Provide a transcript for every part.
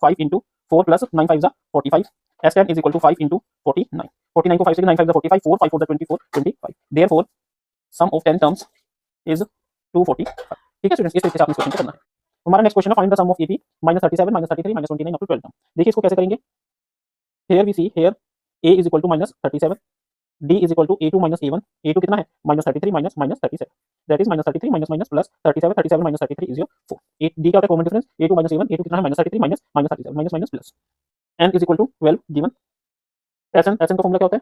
5 into 4 plus 9 5 45 S10 is equal to 5 into 49 49 को 5 से 9 5 45 4 5 4 24 25 therefore sum of 10 terms is 245। ठीक है स्टूडेंट्स, इस तरीके से आपने इस क्वेश्चन को करना है। हमारा नेक्स्ट क्वेश्चन है find the sum of AP -37 -33 -29 up to 12 term. देखिए इसको कैसे करेंगे। Here we see here a is equal to -37, d is equal to a2 -a1, a2 कितना है -33 -37 that is -33 minus plus 37 37 -33 is your 4 d क्या होता है common difference a2 -a1, a2 कितना है -33 -37 minus plus n is equal to 12 given sn का formula क्या होता है,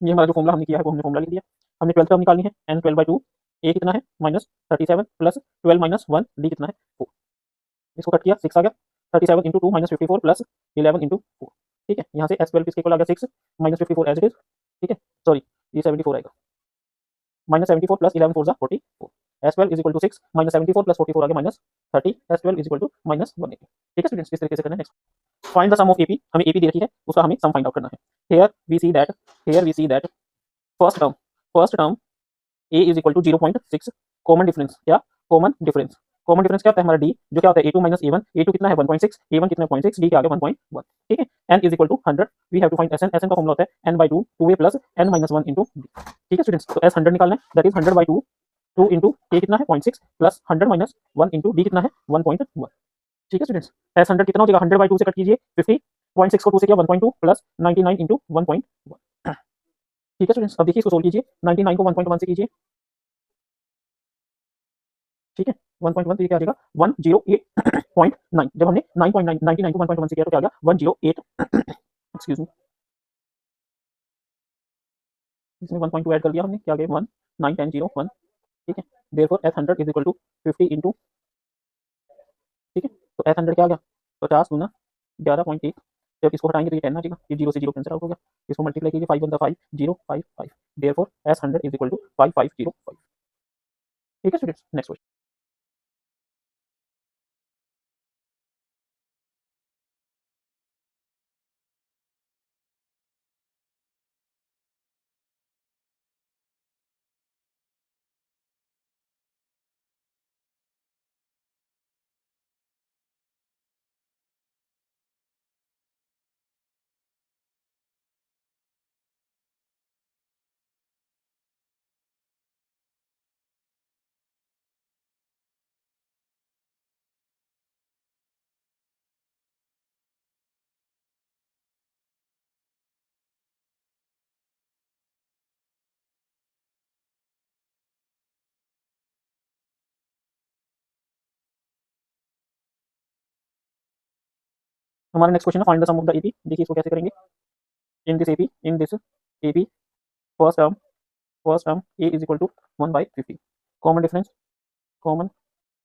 ये हमारा जो फॉर्मूला हमने किया है वो हमने फॉर्मूला लिख दिया। हमने 12 टर्म निकालनी है n 12/2 a कितना है -37 प्लस 12 - 1 d कितना है 4, इसको कट किया 6 आ गया 37 इंटू 2 -54 प्लस 11 इंटू 4। ठीक है, यहाँ से S12 किसके इक्वल आ गया 6 -54 एज इट इज। ठीक है सॉरी ये 74 आएगा -74 plus 11 4 44 S12 is equal to 6 -74 plus 44 आ गया -30 S12 इज इक्वल टू -180। ठीक है स्टूडेंट्स, इस तरीके से करना है। Next find the sum of AP, हमें एपी दे रखी है उसका हमें सम फाइंड आउट करना है। Here we see that first term a is equal to 0.6 common difference, क्या कॉमन डिफरेंस क्या होता है हमारा d जो क्या होता है a2 - a1, a2 कितना है 1.6, a1 कितना है 0.6, d क्या आ गया 1.1। ठीक है, n is equal to 100 we have to find sn का फॉर्मूला होता है n/2 2a plus n - 1 into d। ठीक है स्टूडेंट्स, तो s 100 निकालना है दैट इज 100/2 2 इंटू a कितना है 0.6 प्लस 100 - 1 इंटू d कितना है 1.1। ठीक है स्टूडेंट्स, s 100 कितना हो जाएगा 100/2 से कट कीजिए 50 0.6 को 2 से किया 1.2 प्लस 99 इंटू 1.1। ठीक है स्टूडेंट्स, अब देखिए इसको सोल्व कीजिए 99 को 1.1 से कीजिए। ठीक है 1.1 तो ये क्या आ जाएगा 108.9, जब हमने 9.9 99 को 1.1 से किया तो क्या आ गया 108 एक्सक्यूज मी, इसमें 1.2 ऐड कर दिया हमने, क्या आ गया 1 9 10 0 1। ठीक है, therefore S100 is equal to 50 into. ठीक है, तो S100 क्या आ गया 50 गुना 11.1, जब इसको हटाएंगे तो ये 10 आ जाएगा, ये 0 से 0 कैंसिल आउट हो गया, इसको मल्टीप्लाई कीजिए 5 × 5 055 therefore S100 is equal to 5505। ठीक है स्टूडेंट्स, नेक्स्ट क्वेश्चन। हमारा नेक्स्ट क्वेश्चन है find the sum of the AP. देखिए इसको कैसे करेंगे। In this AP first term a is equal to 1/50 common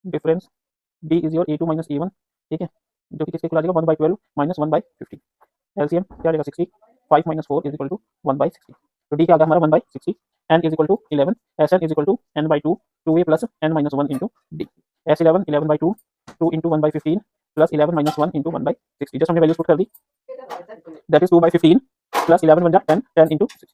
difference d is your a2 - a1। ठीक है, जो कि किसके इक्वल आ जाएगा 1/12 - 1/50 एलसीएम क्या आ जाएगा 60 5 - 4 इज इक्वल टू 1/60, तो d क्या आ गया हमारा 1/60 n is equal to 11 sn is equal to n/2 2a plus n - 1 into d s11 11/2 2 into 1/15 plus 11 - 1 into 1/60, just हमने वैल्यूज पुट कर दी दैट इज 2/15 प्लस 11 बन जाए 10 10 इंटू 60।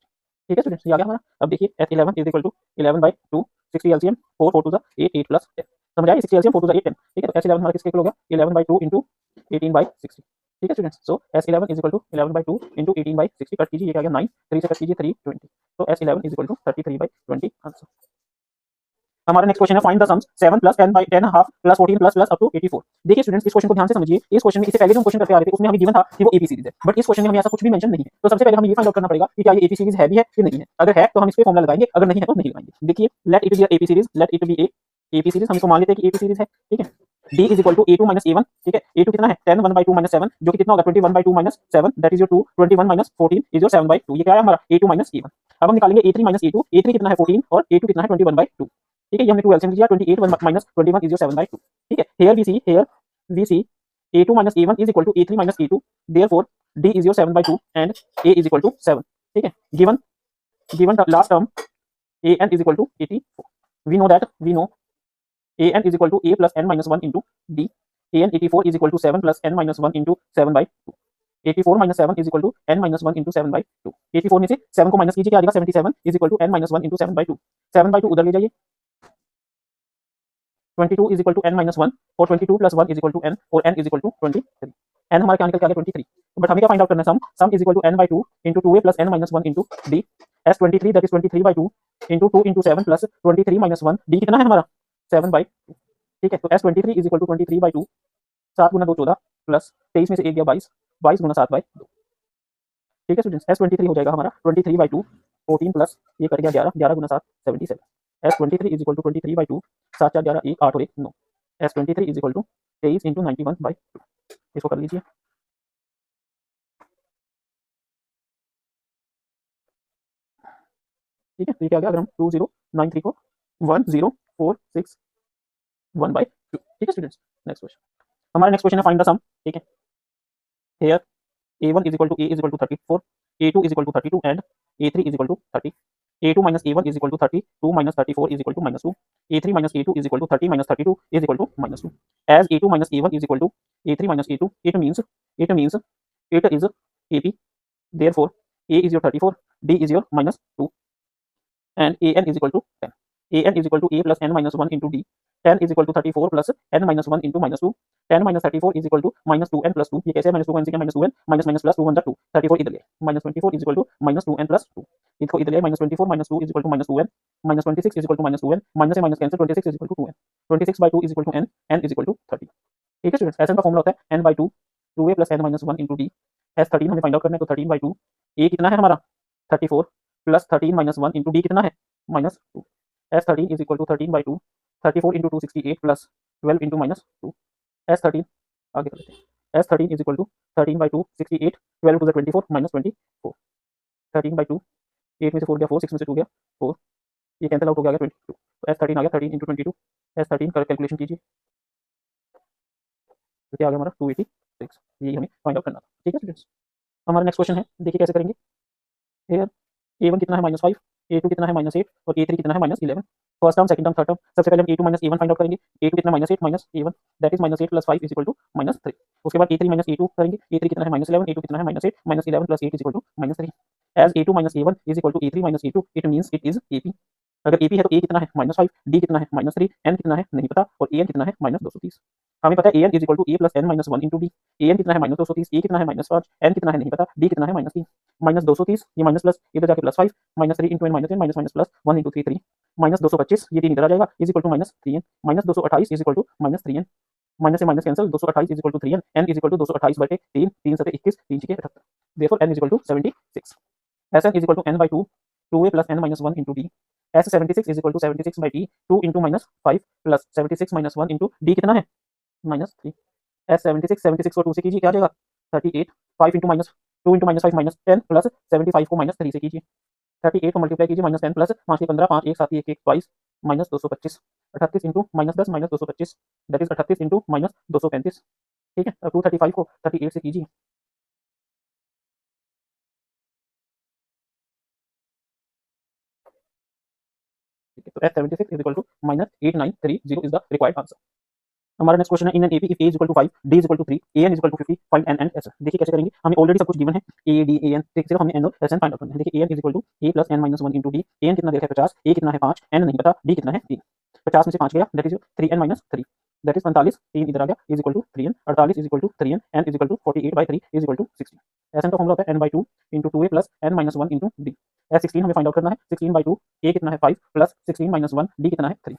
ठीक है स्टूडेंट्स, ये आ गया हमारा। अब देखिए S11 is equal to 11/2 60 LCM 4 4 2 8 8 plus 10 समझ आया 60 एलसीएम 4 2 8 10। ठीक है, तो S11 हमारा किसके इक्वल हो गया 11/2 इंटू 18/60। ठीक है students, so S11 is equal to 11/2 into 18/60 cut कीजिए, ये क्या आ गया 9 3 से कट कीजिए 320, तो S11 is equal to 33/20 answer. हमारा नेक्स्ट क्वेश्चन है find the sums 7 plus 10 half plus 14 plus plus up to 84। देखिए स्टूडेंट्स इस क्वेश्चन को ध्यान से समझिए। इस क्वेश्चन में इससे पहले जो हम क्वेश्चन करते आ रहे थे उसमें हमें गिवन था कि वो एपी सीरीज है, बट इस क्वेश्चन में हमें ऐसा कुछ भी मेंशन नहीं है। तो सबसे पहले हमें ये फाइंड आउट करना पड़ेगा कि क्या ये एपी सीरीज है भी है कि नहीं है। अगर है तो हम इस पे फॉर्मूला लगाएंगे, अगर नहीं है तो नहीं लगाएंगे। देखिए let it be AP series, let it be AP series, हम इसको मान लेते हैं कि एपी सीरीज है। ठीक है, d is equal to a2 - a1। ठीक है, a2 कितना है 10 1/2 - 7 जो कि कितना होगा 21/2 - 7 that is your 2 21 - 14 is your 7/2, ये क्या है हमारा a2 - a1। अब हम निकालेंगे a3 - a2, a3 कितना है 14 और a2 कितना है 21/2। ठीक है, ये हमने 2 एलसीएम लिया 28 1 - 21 इज योर 7/2। ठीक है, here we see a2 - a1 is equal to a3 - a2 therefore d is your 7/2 and a is equal to 7। ठीक है, given the last term an is equal to 84। We know an is equal to a plus n minus 1 into d an 84 is equal to 7 plus n minus 1 into 7/2 84 minus 7 is equal to n minus 1 into 7/2 84 में से 7 को minus कीजिए क्या आ जाएगा 77 is equal to n minus 1 into 7/2 7/2 उधर ले जाइए 22 is equal to n minus 1 और 22 plus 1 is equal to n और n is equal to 23। N हमारा क्या निकल के आ गया 23, बट हमें क्या फाइंड आउट करना है, sum is equal to n by 2 into 2a plus n minus 1 into d s 23 that is 23 by 2 into 2 into 7 plus 23 minus 1 d कितना है हमारा 7 by 2। ठीक है, तो s 23 is equal to 23 by 2, 7 गुना 2 14 प्लस 23 में से 1 गया 22, 22 गुना 7 by 2। ठीक है स्टूडेंट्स, s 23 हो जाएगा हमारा 23 by 2 14 प्लस ये कट गया 11, 11 गुना 7 77। s 23 is equal to 23 by 2, 7 4 11 1 8 और 1 9। s 23 is equal to 23 into 91 by 2। इसको कर लीजिए। ठीक है, तो ये क्या आ गया, अगर हम 2093 को 10461 by 2। ठीक है स्टूडेंट्स, नेक्स्ट क्वेश्चन, हमारा नेक्स्ट क्वेश्चन है फाइंड द सम। ठीक है, here a1 is equal to a is equal to 34, a2 is equal to 32 and a3 is equal to 30। a2 minus a1 is equal to 32 minus 34 is equal to minus 2, a3 minus a2 is equal to 30 minus 32 is equal to minus 2। as a2 minus a1 is equal to a3 minus a2, it means it is ap, therefore a is your 34, d is your minus 2 and an is equal to 10। an is equal to a plus n minus 1 into d, 10 is equal to 34 plus n minus 1 into minus 2, 10 minus 34 is equal to minus 2n plus 2। ये कैसे है, minus 2 cancel किया, minus 2n minus minus plus 2 1 2, 34 इधर ले, minus 24 is equal to minus 2n plus 2, इसको इधर ले, minus 24 minus 2 is equal to minus 2n, minus 26 is equal to minus 2n, minus से minus cancel, 26 is equal to 2n, 26 by 2 is equal to n, n is equal to 30। ठीक है students, ऐसा का formula होता है n by 2 2a plus n minus 1 into d। s 13 हमें find out करना है, तो 13 by 2 a कितना है हमारा 34 प्लस 13 minus 1 into d कितना है minus 2। s 13 is equal to 13 by 2, 34 into 2 68 plus 12 into minus 2। s 13 आगे कर लेते हैं, s 13 is equal to 13 by 2 68, 12 to the 24 minus 24, 13 by 2 8 में से 4 गया 4, 6 में से 2 गया 4, ये कैंसिल आउट हो गया 22। तो s 13 आ गया 13 into 22, s 13 का कैलकुलेशन कीजिए, तो क्या आ गया हमारा 286, यही हमें फाइंड आउट करना था। ठीक है स्टूडेंट्स, हमारा नेक्स्ट क्वेश्चन है, देखिए कैसे करेंगे। हियर a1 कितना है -5, a2 कितना है -8 और a3 कितना है -11। First term, second term, third term, सबसे पहले हम a2 minus a1 find out करेंगे। a2 कितना -8 minus a1, that is -8 plus 5 is equal to -3। उसके बाद a3 माइनस a2 करेंगे, a3 कितना है -11, a2 कितना है -8, -11 plus 8 is equal to -3। As a2 minus a1 is equal to a3 minus a2, it means it is ap। अगर ap है तो a कितना है -5, d कितना है -3, n कितना है नहीं पता और an कितना है -230। हमें पता है an is equal to a plus n minus 1 into d, an कितना है -230, a कितना है -5, n कितना है नहीं पता, d कितना है -3, -230 ये माइनस प्लस इधर जाके +5, -3 into n minus n minus minus plus 1 into 3 3, -225 ये 3 इधर आ जाएगा is equal to -3n, -228 is equal to -3n, minus से minus cancel, 228 is equal to 3n, n is equal to 228 बटे 3, 3 7 21, 3 6 78, therefore n is equal to 76। Sn is equal to n by 2, 2a plus n minus 1 into d। S76 is equal to 76 by d, 2 into minus 5 plus 76 minus 1 into d कितना है -3। S76 76 को 2 से कीजिए क्या आ जाएगा 38, 5 into minus 2 into minus 5 -10 plus 75 को -3 से कीजिए, 38 को मल्टीप्लाई कीजिए -10 प्लस 5 के 15, 5 1 7 1 1 22 -225, 38 इंटू -10 -225 दैट इज 38 इंटू -235। ठीक है, अब 235 को 38 से कीजिए, तो S76 is equal to -8930 is the required answer। हमारा नेक्स्ट क्वेश्चन है in an AP if A is equal to 5, D is equal to 3, A N is equal to 50, find N and S. देखिए कैसे करेंगे, हमें already सब कुछ given है A D a N, सिर्फ हमें एन और एस एन फाइंड आउट करना है। देखिए a N is equal to A plus n minus 1 into d, a n कितना देखा है 50, ए कितना है 5, एन नहीं पता, डी कितना है 3, 50 में से 5 गया that is 3n minus 3, that is 45, 3 इधर आ गया is equal to 3n, 48 is equal to 3n, n is equal to 48 by 3 is equal to 60। S N का फॉर्मूला होता है n by 2 into 2a plus n minus 1 into D. S 16 हमें find out करना है, 16 by 2 ए कितना है 5 plus 16 minus 1 D कितना है 3,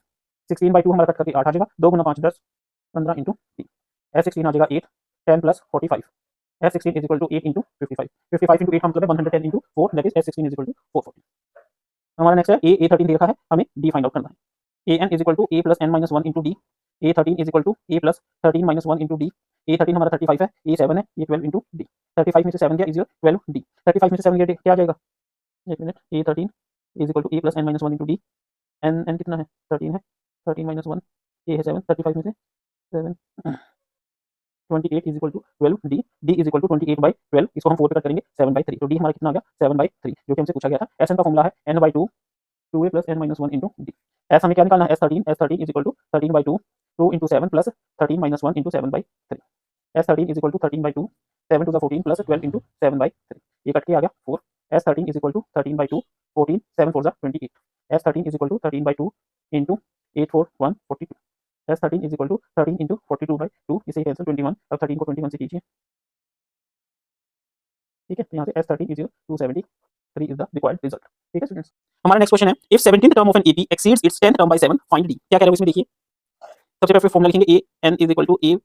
16 बाई 2 हमारा कट करके 8 आ जाएगा, 2 गुना 5 10 15 इंटू 3, S16 आ जाएगा 8, 10 plus 45, S16 is equal to 8 into 55, 55 into 8 का मतलब है 110 into 4 that is S16 is equal to 440। हमारा नेक्स्ट है A13 देखा है, हमें D फाइंड आउट करना है। AN is equal to A plus n minus 1 into D, A13 is equal to A plus 13 minus 1 into D, A13 हमारा 35 है, A7 है, ये 12 इंटू डी, 35 में से 7 गया इज 12 डी, 35 में से 7 गया क्या आ जाएगा, एक minute, A13 is equal to A plus n minus 1 into D, n कितना है 13 है, 13 माइनस 1 ये है 7, 35 में से 7 28 is equal to 12 D, D is equal to 28 by 12, इसको हम 4 पे कट करेंगे 7 बाई 3, तो डी हमारा कितना आ गया 7 बाई 3 जो कि हमसे पूछा गया था। एस एन का फॉर्मूला है n by 2 2a plus n minus 1 into D. S हमें क्या निकालना है S13 is equal to 13 by 2 2 into 7 plus 13 minus 1 into 7 by 3, S13 is equal to 13 by 2 7 to the 14 plus 12 into 7 by 3, ये cut के आ गया 4, S13 is equal to 13 by 2 14 7 4 28, S13 is equal to 13 by 2 into 8 4 1 42, S13 is equal to 13 into 42 by 2, इसे cancel 21, अब 13 को 21 से कीजिए, ठीक है, तो यहाँ से S13 is 273 is the required result. ठीक है स्टूडेंट्स, हमारा नेक्स्ट क्वेश्चन है if 17th term of an AP exceeds its 10th term by 7 find D. क्या कह रहे हो इसमें देखिए, सबसे पहले फॉर्मूला लिखेंगे a N is equal to a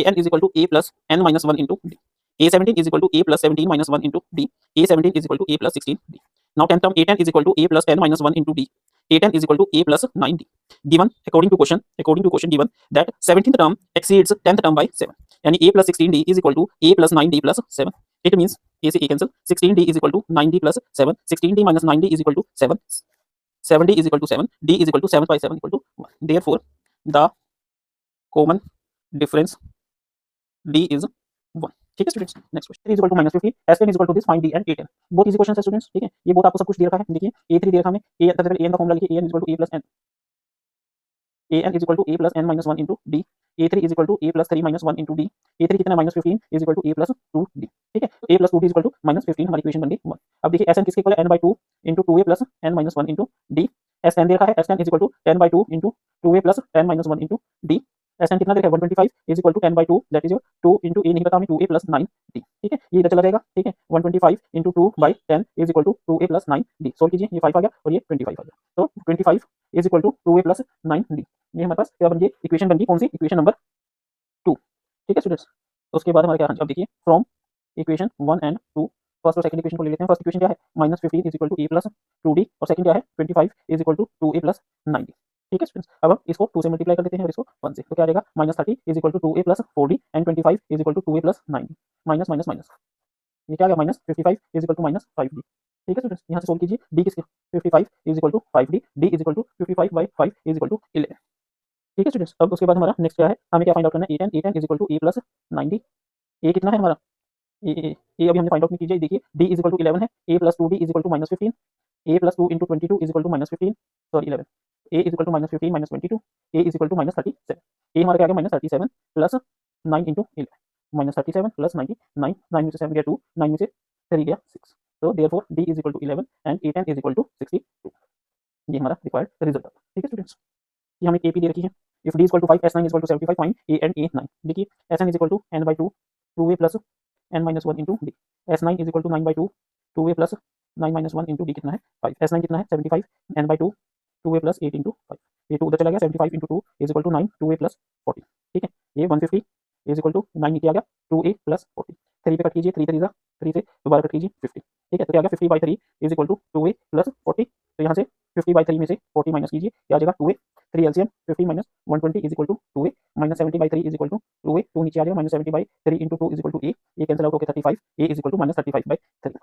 an is equal to a plus n minus 1 into d. A17 is equal to a plus 17 minus 1 into d. A17 is equal to a plus 16 d. Now 10th term A10 is equal to a plus 10 minus 1 into d. A10 is equal to a plus 9 d. Given according to question given that 17th term exceeds 10th term by 7. यानी a plus 16d is equal to a plus 9d plus 7. It means a से a cancel. 16d is equal to 9d plus 7. 16d minus 9d is equal to 7. 7d is equal to 7. D is equal to 7 by 7 equal to 1. Therefore, the common difference D is 1. ठीक है students, next question is equal to -50, S10 is equal to this, find D and A10। बहुत easy question है students. ठीक है, ये बहुत आपको सब कुछ दे रखा है। देखिए A3 दे रखा है हमें, A सबसे पहले A का फॉर्मूला लिखिए, AN is equal to A plus N, AN is equal to A plus N minus 1 into D, A3 is equal to A plus 3 minus 1 into D, A3 कितना -15 is equal to A plus 2D। ठीक है, तो A plus 2D is equal to -15, हमारी equation बन गई 1। अब देखिए SN किसके इक्वल है, n/2 into 2A plus N minus 1 into D। S10 दे रखा है, S10 is equal to 10/2 into 2A plus 10 minus 1 into D। SN कितना देखा है 125 is equal to 10/2 that is your 2 into A नहीं पता हमें 2A प्लस 9D। ठीक है, ये इधर चला जाएगा। ठीक है, 125 into 2/10 is equal to 2A plus 9D। Solve कीजिए, ये 5 आ गया और ये 25 आ गया, तो 25 is equal to 2A plus 9D। ये हमारे पास क्या बन गई, इक्वेशन बन गई कौन सी, इक्वेशन नंबर 2। ठीक है स्टूडेंट्स, तो उसके बाद हमारे क्या, अब देखिए फ्रॉम इक्वेशन 1 एंड 2 फर्स्ट और सेकंड इक्वेशन को ले लेते हैं। फर्स्ट इक्वेशन क्या है, -15 is equal to A plus 2D और सेकंड क्या है 25 is equal to 2A plus 9D। ठीक है स्टूडेंट्स, अब हम इसको 2 से मल्टीप्लाई कर देते हैं और इसको 1 से, तो क्या आ जाएगा -30 is equal to 2A plus 4D and 25 is equal to 2A plus 9D। Minus minus minus, ये क्या आ गया -55 इज इक्वल टू -5D। ठीक है स्टूडेंट्स, यहाँ से सोल्व कीजिए, D किसके 55 is equal to 5D, D is equal to 55/5 is equal to 11। ठीक है स्टूडेंट्स, अब उसके बाद हमारा नेक्स्ट क्या है, हमें क्या फाइंड आउट करना है, A10 is equal to A plus 9D। A कितना है हमारा, ए अभी हमने फाइंड आउट नहीं कीजिए। देखिए D इज इक्वल टू 11 है, A plus 2D is equal to -15, A plus 2 into 22 is equal to -15, sorry 11, A is equal to -15 minus 22, A is equal to -37। A हमारा क्या आ गया -37 प्लस 9 इंटू 11, -37 प्लस 90, 9 में से 7 गया 2, 9 में से 3 गया 6, तो therefore D is equal to 11 and A10 is equal to 62। ये हमारा रिक्वायर्ड रिजल्ट है। ठीक है स्टूडेंट्स, ये हमें AP दे रखी है। If D is equal to 5, S9 is equal to 75, find A and A9। देखिए SN is equal to n/2 2A plus n minus 1 into D, S9 is equal to 9/2 2A plus 9 minus 1 into D कितना है 5, S9 कितना है 75 n/2 2A plus 8 into 5, ये 2 उधर चला गया, 75 into 2 is equal to 9 2A plus 40। ठीक है, ये 150 इज इक्वल टू 9 नीचे आ गया 2A प्लस 40, 3 पे कट कीजिए, 3 3 3 से दोबारा कट कीजिए 50। ठीक है, तो क्या आ गया 50/3 is equal to 2A plus 40, तो यहाँ से 50/3 में से 40 माइनस कीजिए, क्या आ जाएगा 2A, 3 LCM 50 minus 120 is equal to 2A, minus 70/3 is equal to 2A, 2 नीचे आ जाएगा, minus 70/3 into 2 is equal to A, ये कैंसिल आउट होकर 35, A इज इक्वल टू -35/3।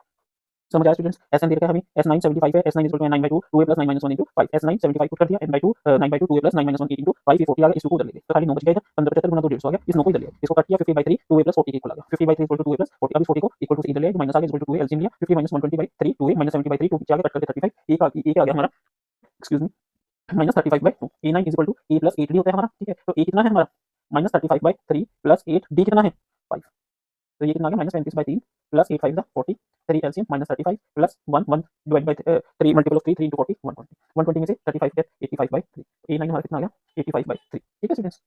समझ आया स्टूडेंट्स, SN दे रखा है हमें, S9 75 है, S9 is equal to 9/2 2A plus 9 minus 1 into 5, S9 75 put कर दिया, n/2 9/2 2A plus 9 minus 1 into 5, ये 40 आ गया, इसको उधर ले गए तो खाली 9 बच गया, 1575 गुना 2 150 आ गया, इस 9 को इधर ले, इसको कट किया 50/3 2A प्लस 40 इक्वल आ गया, 50/3 इक्वल टू 2A प्लस 40, अब इस 40 को इक्वल टू से इधर ले आए, माइनस आ गया इक्वल टू 2A, एलसीएम लिया 50 माइनस 120/3 2A माइनस 70/3 2 नीचे आ गया, कट करके 35, A का आ गया हमारा, excuse me, -35/2। A9 is equal to A plus 8D होता है हमारा। ठीक है, तो A कितना है हमारा -35/3 प्लस 8, D कितना है 5, तो ये कितना आ गया -35/3 plus 8 5 40, 3 LCM -35 plus 1 1 divide by 3 multiple of 3 3 into 40 120 में से 35 गेट 85/3, A9 हमारा कितना आ गया 85/3। ठीक है students,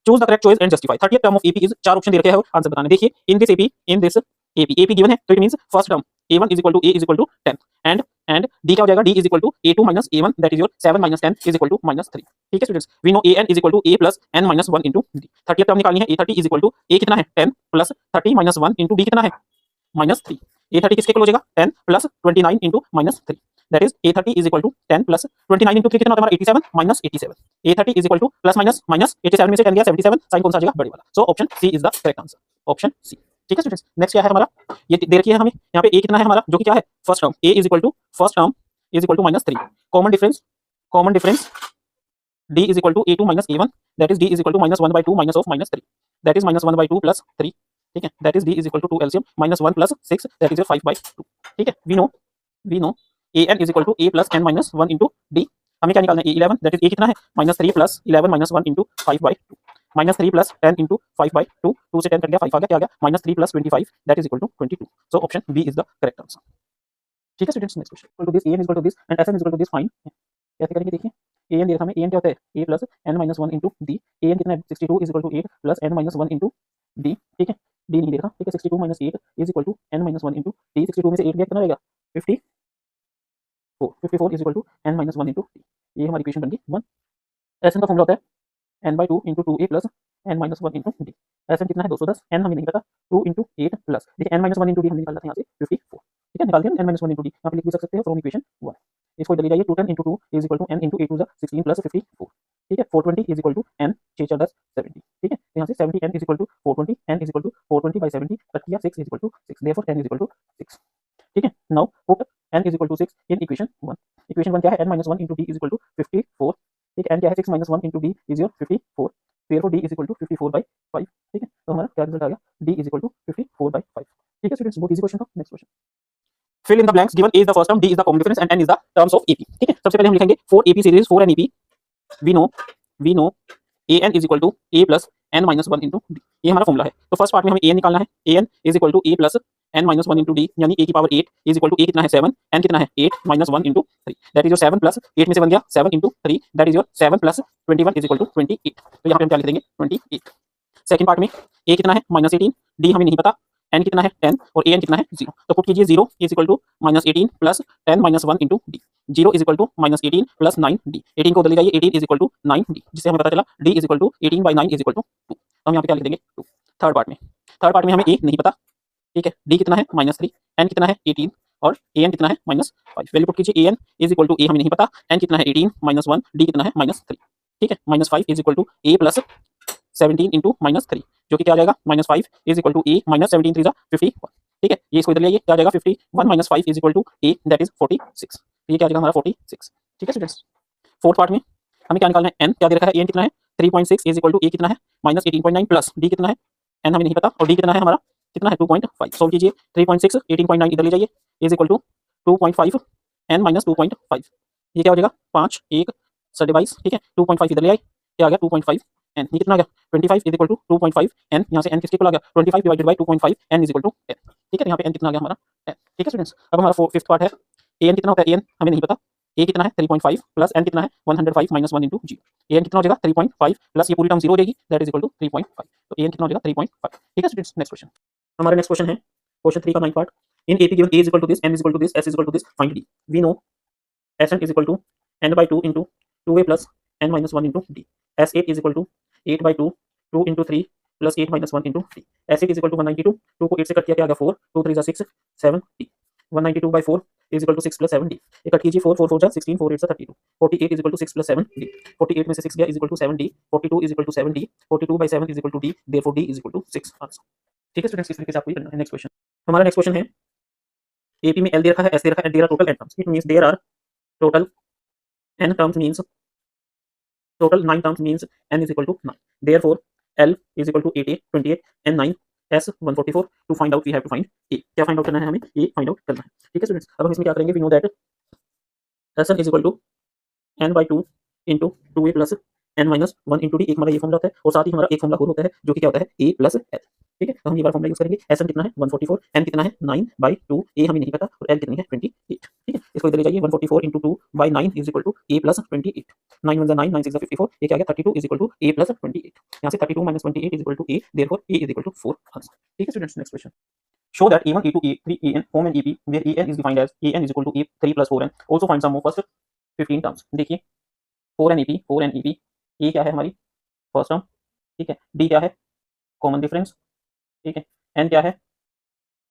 choose the correct choice and justify. 30th term of AP is, 4 option दे रखे हैं आंसर बताने। देखिए इन दिस एपी गिवन है, तो it means first term A1 is equal to A is equal to 10 and D क्या हो जाएगा, D is equal to A2 minus A1 that is your 7 minus 10 is equal to -3। ठीक है students, we know AN is equal to A plus n minus 1 into D। 30th term निकालनी है, A30 is equal to A कितना है 10 plus 30 minus 1 into D कितना है -3। A30 किसके equal हो जाएगा 10 plus 29 into -3 that is A30 is equal to 10 plus 29 into 3 कितना होता है हमारा 87 minus 87। A30 is equal to plus minus minus 87 में से 10 गया 77, साइन कौन सा आ जाएगा बड़े वाला, so option C is the correct answer, option C. ठीक है स्टूडेंट्स, नेक्स्ट क्या है हमारा, ये दे रखी है हमें यहाँ पे A कितना है हमारा, जो कि क्या है first term A is equal to first term is equal to -3, common difference D is equal to A2 minus A1 that is D is equal to -1/2 minus of -3 that is -1/2 plus 3। ठीक है, that is D is equal to 2 LCM -1 plus 6 that is 5/2। ठीक है, we know AN is equal to A plus n minus 1 into D। हमें क्या निकालना है A11 that is A कितना है -3 plus 11 minus 1 into 5/2, -3 plus 10 into 5/2, 2 से 10 cut गया 5 आ गया, क्या आ गया -3 plus 25 that is equal to 22, so option B is the correct answer. ठीक है students, next question equal to this, AN is equal to this and SN is equal to this, find. कैसे करेंगे देखिए, AN देखा हमें, AN क्या होता है A plus n minus 1 into D, AN कितना है 62 is equal to 8 plus n minus 1 into D। ठीक है, डी नहीं दे रहा, ठीक है। 62 minus 8 is equal to n minus 1 into D. 62 में से 8 गया कितना रहेगा 54। 54 is equal to n minus 1 into D. ये हमारी इक्वेशन बन गई 1। एस एन का फॉर्मूला होता है n by 2 into 2a plus n minus 1 into D. S N कितना है 210, n हमें नहीं पता, 2 इंटू 8 प्लस, देखिए n माइनस 1 इंटू डी हमने निकाला था यहाँ से 54, ठीक है। निकाल दिया n माइनस 1 इंटू डी, यहाँ पे लिख भी सकते हैं फ्रॉम इक्वेशन 1। इसको इधर ले जाइए, 210 into 2 is equal to n into 8 two 16 plus 54, ठीक है। 420 इज इक्वल टू n 6 4 10 70, ठीक है। यहाँ से 70 n is equal to 420, n is equal to 420 by 70 cut किया 6 is equal to 6, therefore n is equal to 6, ठीक है। Now put n is equal to 6 in equation 1। Equation 1 क्या है, n minus 1 into D is equal to 54, ठीक है। n क्या है 6 minus 1 into D is your 54, therefore d is equal to 54 by 5, ठीक है। तो हमारा क्या रिजल्ट आ गया, d is equal to 54 by 5, ठीक है स्टूडेंट्स। बहुत इजी क्वेश्चन था। Next question, fill in the blanks, given a is the first term, d is the common difference and n is the terms of ap, ठीक है। सबसे पहले हम लिखेंगे 4 ap series 4 and ap, we know an is equal to a plus n minus 1 into d, ये हमारा formula है। तो फर्स्ट पार्ट में हमें an निकालना है, an is equal to a plus n minus 1 into d, यानी a की power 8 is equal to a कितना है 7, n कितना है 8 minus 1 into 3, that is your 7 plus 8 में से बन गया 7 into 3, that is your 7 plus 21 is equal to 28। तो यहाँ पे हम क्या लिख देंगे 28। सेकंड पार्ट में a कितना है -18, d हमें नहीं पता, n कितना है 10 और an कितना है 0, तो पुट कीजिए 0 is equal to -18 plus 10 minus 1 into D. 0 is equal to -18 plus 9 D, 18 को उधर ले जाइए, 18 इज इक्वल टू 9 डी, जिससे हमें पता चला d is equal to 18 by 9 is equal to 2। तो हम यहाँ पे क्या लिख देंगे 2। थर्ड पार्ट में हमें a नहीं पता, ठीक है। d कितना है -3, n कितना है 18 और an कितना है -5, वैल्यू पुट कीजिए, an is equal to a हमें नहीं पता, n कितना है 18 -1, d कितना है -3, ठीक है। -5 is equal to a plus 17 into -3, जो कि क्या आ जाएगा -5 is equal to a minus 17 3 51, ठीक है। ये इसको इधर ले आइए, क्या आ जाएगा 51 minus 5 is equal to a, that is 46, ये क्या आ जाएगा हमारा 46, ठीक है स्टूडेंट्स। फोर्थ पार्ट में हमें क्या निकालना है, n क्या दे रखा है, an कितना है 3.6 इज इक्वल टू a कितना है -18.9 प्लस d कितना है, n हमें नहीं पता और d कितना है हमारा कितना है 2.5। सॉल्व कीजिए, 3.6 18.9 इधर ले जाइए is equal to 2.5 n minus 2.5, ये क्या हो जाएगा 5 1 22, ठीक है। 2.5 इधर ले आए, क्या आ गया 2.5 n, ये कितना आ गया 25 इज इक्वल टू 2.5 n, यहाँ से n किसके इक्वल आ गया 25 divided by 2.5, n is equal to 10, ठीक है। यहाँ पे n कितना आ गया हमारा 10, ठीक है स्टूडेंट्स। अब हमारा फिफ्थ पार्ट है, an कितना होता है, an हमें नहीं पता, a कितना है 3.5 प्लस n कितना है 105 माइनस 1 इंटू जी, an कितना हो जाएगा 3.5 प्लस ये पूरी टर्म 0 हो जाएगी, दैट इज इक्वल टू 3.5, तो an कितना हो जाएगा 3.5, ठीक है स्टूडेंट्स। नेक्स्ट क्वेश्चन, हमारा नेक्स्ट क्वेश्चन है क्वेश्चन 3 का 9th part. In AP given a is equal to this, n is equal to this, s is equal to this, find d। we know Sn is equal to n by 2 into 2a plus n minus 1 into d। S8 is equal to 8 by 2 2 into 3 plus 8 minus 1 into d। S8 is equal to 192, 2 को 8 से cut किया क्या आ गया 4, 2 3 6 7 d। 192 by 4 is equal to 6 plus 7 d। ये cut कीजिए, 4 4 4 16, 4 8 32, 48 is equal to 6 plus 7 d। 48 में से 6 गया is equal to 7 d, 42 is equal to 7 d, 42 by 7 is equal to d, therefore d is equal to 6 answer, ठीक है students. इस तरीके से आपको ये करना है। नेक्स्ट क्वेश्चन, हमारा नेक्स्ट क्वेश्चन है, AP में L दे रखा है, S दे रखा है, and there are total n terms, it means there are total n terms means total 9 terms means n is equal to 9, therefore L is equal to 8a 28 and 9 S 144। to find out we have to find a, क्या find out करना है हमें, a find out करना है, ठीक है students. अब हम इसमें क्या करेंगे, we know that Sn is equal to n by 2 into 2a plus n minus 1 into d, एक हमारा ये फॉर्मूला होता है और साथ ही हमारा एक फॉर्मूला और होता है जो कि क्या होता है a plus l, ठीक है। तो हम ये वाला फॉर्मूला यूज करेंगे। Sn कितना है 144, n कितना है 9 by 2, a हमें नहीं पता और l कितनी है 28, ठीक है। इसको इधर ले जाइए, 144 into 2 by 9 is equal to a plus 28, 9 1 9 9 6 54, ये क्या आ गया 32 is equal to a plus 28, यहाँ से 32 minus 28 is equal to a, therefore a is equal to 4 answer, ठीक है students. Next question, show that a1 a2 a3 an form an AP where an is defined as an is equal to a3 plus 4n, also find sum of first 15 terms। देखिए 4n AP, a क्या है हमारी first term, ठीक है, d क्या है common difference, ठीक है, n क्या है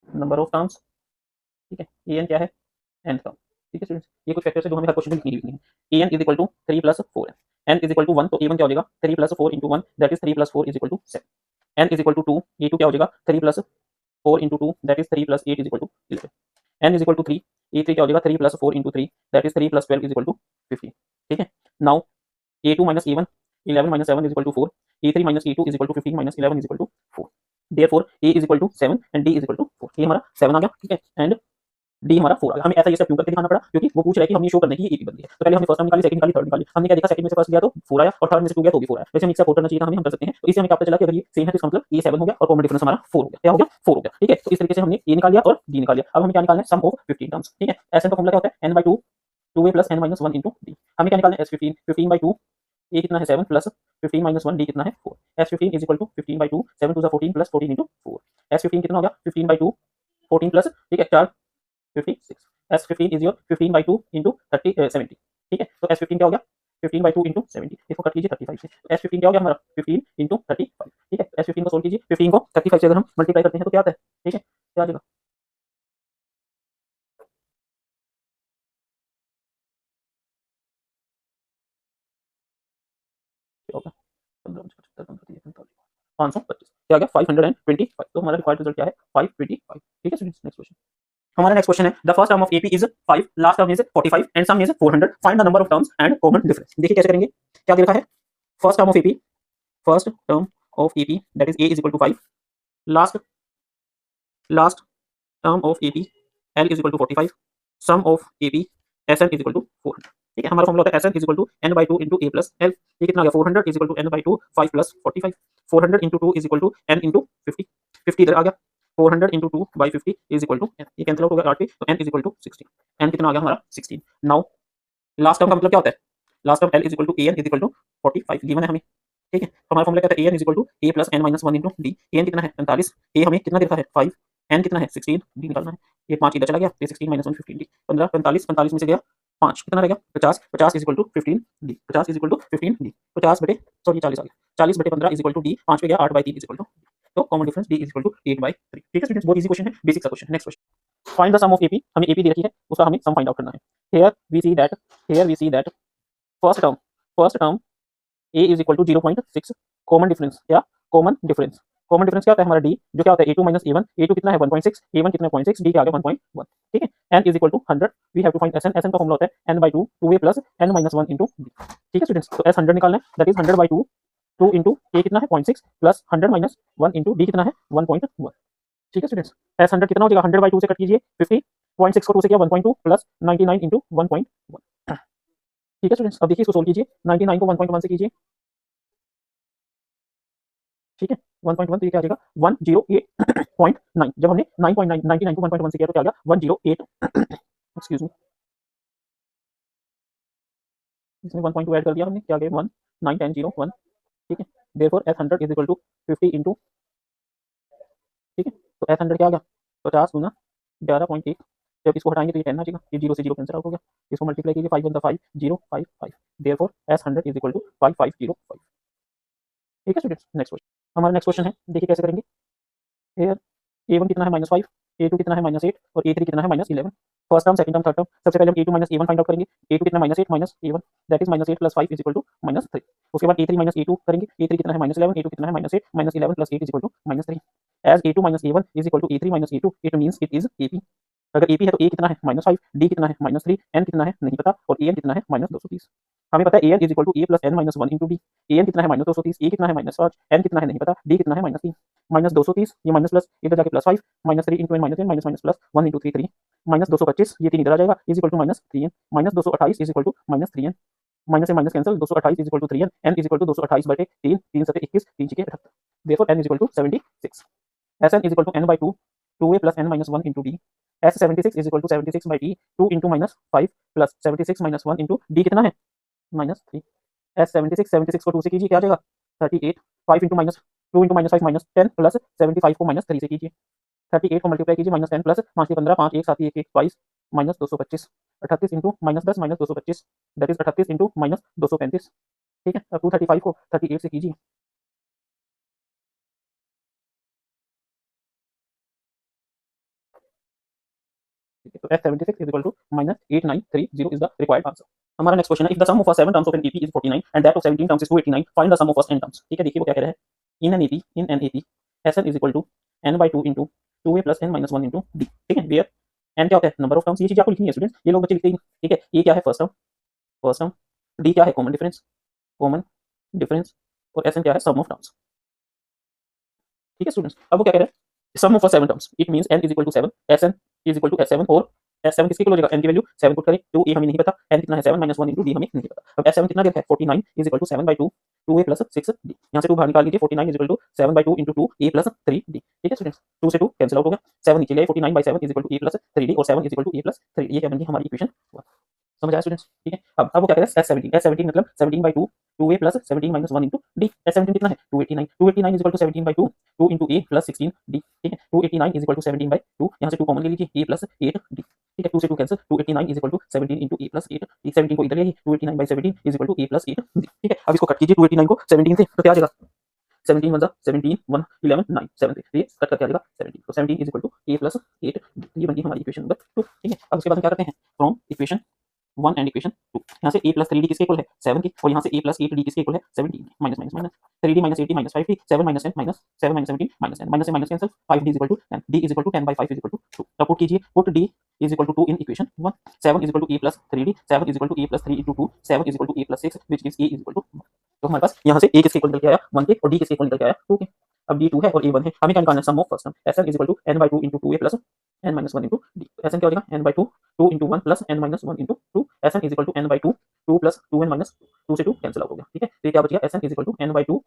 नंबर ऑफ टर्म्स, ठीक है, an क्या है nth टर्म, ठीक है स्टूडेंट्स। ये कुछ फैक्टर्स है जो हमें हर क्वेश्चन में लिखनी है। an is equal to 3 plus 4n, n is equal to 1, तो a1 क्या हो जाएगा 3 plus 4 into 1, that is 3 plus 4 is equal to 7। n is equal to 2, a2 क्या हो जाएगा 3 plus 4 into 2, that is 3 plus 8 is equal to 11। n is equal to 3, a3 क्या हो जाएगा 3 plus 4 into 3, that is 3 plus 12 is equal to 15, ठीक है। Now a2 minus a1 11 minus 7 is equal to 4, a3 minus a2 is equal to 15 minus 11 is equal to 4, therefore a is equal to 7 and d is equal to 4। ये हमारा 7 आ गया, ठीक है, and d हमारा 4 आ गया। हमें ऐसा ये स्टेप क्यों करके दिखाना पड़ा, क्योंकि वो पूछ रहा है कि हमने शो करने की ये AP बन गई है। तो पहले हमने फर्स्ट टर्म निकाली, सेकंड निकाली, थर्ड निकाली, हमने क्या देखा सेकंड में से फर्स्ट गया तो 4 आया और थर्ड में से 2 गया तो भी 4 आया। वैसे हम इसका 4 करना चाहिए था, हम कर सकते हैं। तो इससे हमें क्या पता चला कि अगर ये सेम है तो इसका मतलब ये 7 हो गया और कॉमन डिफरेंस हमारा 4 हो गया, क्या हो गया 4 हो गया, ठीक है। तो इस तरीके से हमने a निकाल लिया और d निकाल लिया। अब हमें क्या निकालना है, सम ऑफ 15 टर्म्स, ठीक है। Sn का फॉर्मूला क्या होता है, n by 2 2a plus n minus 1 into d। हमें क्या निकालना है, s 15 by 2 ए कितना है 7 प्लस 15 माइनस 1 डी कितना है 4। S15 is equal to 15/2 7 two 14 plus 14 into 4। S15 कितना हो गया 15/2 14 प्लस ठीक है 4 56। S15 इज योर 15/2 इंटू 70 ठीक है। तो S15 क्या हो गया 15/2 इंटू 70 इसको कट कीजिए 35 से। तो S15 क्या हो गया हमारा 15 इंटू 35 ठीक है। S15 को सोल्व कीजिए 15 को 35 से अगर हम मल्टीप्लाई करते हैं तो क्या आता है ठीक है क्या आ जाएगा क्या होगा 525 क्या आ गया 525। तो हमारा रिक्वायर्ड रिजल्ट क्या है 525 ठीक है स्टूडेंट्स। नेक्स्ट क्वेश्चन हमारा नेक्स्ट क्वेश्चन है the first term of AP is 5 last term is 45 and sum is 400 find the number of terms and common difference. देखिए कैसे करेंगे क्या दे रखा है first term of AP first term of AP that is a is equal to 5 last last term of AP l is equal to 45 sum of AP sn is equal to 400 ठीक है। हमारा फॉर्मूला होता है sn is equal to n/2 into a plus l। ये कितना आ गया 400 is equal to n/2 5 plus 45 400 into 2 is equal to n into 50 50 इधर आ गया 400 into 2 by 50 is equal to n। ये कैंसिल आउट हो गया 8 पे तो n is equal to 16 n कितना आ गया हमारा 16। नाउ लास्ट टर्म का मतलब क्या होता है last term l is equal to an is equal to 45 given है हमें ठीक है। हमारा फॉर्मूला क्या था an is equal to a plus n minus 1 into d। an कितना है 45 a हमें कितना देखा है 5 n कितना है 16 d निकालना है। ये 5 इधर चला गया ये 16 माइनस 1 15 d 15 45 45 में से गया 5 कितना रहेगा 50 50 is equal to 15 d 50 is equal to 15 d 50 बटे सॉरी 40 आ गया 40 बटे 15 इज इक्वल टू d 5 पे गया 8/3 इज इक्वल टू तो common difference d is equal to 8/3 ठीक है स्टूडेंट्स। बहुत इजी क्वेश्चन है बेसिक सा question. Next question find the sum of AP हमें एपी दे रखी है उसका हमें सम फाइंड आउट करना है। Here we see that first term a is equal to 0.6 common difference क्या कॉमन डिफरेंस क्या होता है हमारा d जो क्या होता है a2 माइनस a1 a2 कितना है 1.6 a1 कितना है 0.6 d क्या आ गया 1.1 ठीक है। n is equal to 100 we have to find sn का फॉर्मूला होता है n/2 2a plus n minus 1 into d ठीक है स्टूडेंट्स। तो s 100 निकालना है दैट इज 100/2 2 इंटू a कितना है 0.6 प्लस 100 माइनस 1 इंटू d कितना है 1.1 ठीक है स्टूडेंट्स। s 100 कितना हो जाएगा 100/2 से कट कीजिए 50 0.6 को 2 से किया 1.2 प्लस 99 इंटू 1.1 ठीक है स्टूडेंट्स। अब देखिए इसको सोल्व कीजिए 99 को 1.1 से कीजिए ठीक है 1.1 तो ये क्या आ जाएगा 108.9 जब हमने 9.9 99 को 1.1 से किया तो क्या आ गया 108 एक्सक्यूज मी इसमें 1.2 ऐड कर दिया हमने क्या आ गया 1 9 10 0 1 ठीक है। Therefore s100 is equal to 50 into ठीक है। तो s100 क्या आ गया 50 गुना 11.1 जब इसको हटाएंगे तो ये 10 आ जाएगा ये 0 से 0 कैंसिल आउट हो गया इसको मल्टीप्लाई कीजिए 5 × 5 055 therefore s100 is equal to 5505 ठीक है स्टूडेंट्स। नेक्स्ट क्वेश्चन हमारा नेक्स्ट क्वेश्चन है देखिए कैसे करेंगे हियर a1 कितना है -5 a2 कितना है -8 और a3 कितना है -11 first term second term third term सबसे पहले हम a2 minus a1 find out करेंगे a2 कितना -8 minus a1 that is -8 plus 5 is equal to -3 उसके बाद a3 माइनस a2 करेंगे a3 कितना है -11 a2 कितना है -8 -11 plus 8 is equal to -3 as a2 minus a1 is equal to a3 minus a2 it means it is ap अगर ap है तो a कितना है -5 d कितना है -3 n कितना है नहीं पता और an कितना है -230 हमें पता है an is equal to a plus n minus 1 into d an कितना है -230 a कितना है -5 n कितना है नहीं पता d कितना है -3 -230 ये माइनस प्लस इधर जाके +5 -3 into n minus n minus plus 1 into 3 3 -225 ये 3 इधर आ जाएगा is equal to -3n -228 is equal to -3n minus से minus cancel 228 is equal to 3n n is equal to 228 बटे 3 3 7 21 3 6 78 therefore n is equal to 76 sn is equal to n/2 2a plus n minus 1 into d s76 is equal to 76/d 2 into -5 plus 76 minus 1 into d कितना है -3 s76 76 को 2 से कीजिए क्या आ जाएगा 38 5 into minus 2 into -5 -10 plus 75 को -3 से कीजिए 38 को मल्टीप्लाई कीजिए -10 प्लस 5 के 15 5 1 7 1 1 22 -225 38 इंटू -10 -225 दैट इज 38 इंटू -235 ठीक है। अब 235 को 38 से कीजिए तो S76 is equal to -8930 is the required answer। हमारा नेक्स्ट क्वेश्चन है if the sum of 7 terms of an AP is 49 and that of 17 terms is 289 find the sum of n terms ठीक है। देखिए वो क्या कह रहा है in an AP Sn is equal to n/2 into 2a plus n minus 1 into d ठीक है। वेयर n क्या होता है नंबर ऑफ टर्म्स ये चीज आपको लिखनी है स्टूडेंट्स ये लोग बच्चे लिखते हैं ठीक है। ए क्या है फर्स्ट टर्म d क्या है कॉमन डिफरेंस और Sn क्या है सम ऑफ टर्म्स ठीक है स्टूडेंट्स। अब वो क्या कह रहे हैं sum of 7 terms it means n is equal to 7 Sn is equal to S7 और S7 किसके इक्वल हो जाएगा n की वैल्यू 7 पुट करें तो a हमें नहीं पता n कितना है 7 माइनस 1 इंटू d हमें नहीं पता। अब S7 कितना दिया है 49 is equal to 7/2 2a plus 6d यहाँ से 2 बाहर निकाल लीजिए 49 is equal to 7/2 into 2a plus 3d ठीक है स्टूडेंट्स 2 से 2 कैंसिल आउट हो गया 7 नीचे ले 49/7 is equal to a plus 3d और 7 is equal to a plus 3d ये क्या बन गई हमारी इक्वेशन समझ आया स्टूडेंट्स ठीक है। अब वो क्या कह रहे हैं S17 मतलब 17/2 2a plus 17 minus 1 into D. 17 कितना है 289, 289 is equal to 17 by 2, 2 into A plus 16 D. ठीक है 289 इज इक्वल टू 17 बाई 2, यहाँ से 2 कॉमन ले लीजिए, ए प्लस 8 डी। ठीक है 2 से 2 cancel, 289 is equal to 17 into A plus 8, 17 को इधर ले आइए, 289 by 17 is equal to A plus 8 D. ठीक है अब इसको कट कीजिए 289 को 17 से, तो क्या आ जाएगा 17 1 17 1 11 9 7 3, ये कट करके आ जाएगा 17, तो 17 is equal to A plus 8, ये बन गई हमारी इक्वेशन नंबर 2। ठीक है अब उसके बाद हम क्या करते हैं, फ्रॉम इक्वेशन 1 एंड इक्वेशन 2, यहाँ से a प्लस 3d किसके इक्वल है 7 की, और यहाँ से a प्लस 8d किसके इक्वल है 17, minus minus minus 3d minus 80 minus 5d, 7 minus 10 minus 7 minus 17 minus 10, minus से minus cancel, 5d is equal to 10, d is equal to 10 by 5 is equal to 2। तब put कीजिए, put d is equal to 2 in equation 1, 7 is equal to a plus 3d, 7 is equal to a plus 3 into 2, 7 is equal to a plus 6 which gives a is equal to 1। तो हमारे पास यहाँ से a किसके equal निकल के आया 1 के, और d किसके इक्वल निकल के आया 2 के। अब d2 है और a1 है, हमें क्या निकालना है sum of first term, sn is equal to n by 2 into 2a plus n minus 1 into d। sn क्या हो जाएगा n by 2, 2 into 1 plus n minus 1 into 2, sn is equal to n by 2, 2 plus 2n minus 2 से 2 cancel out हो गया। ठीक है तो ये क्या बच गया sn is equal to n by 2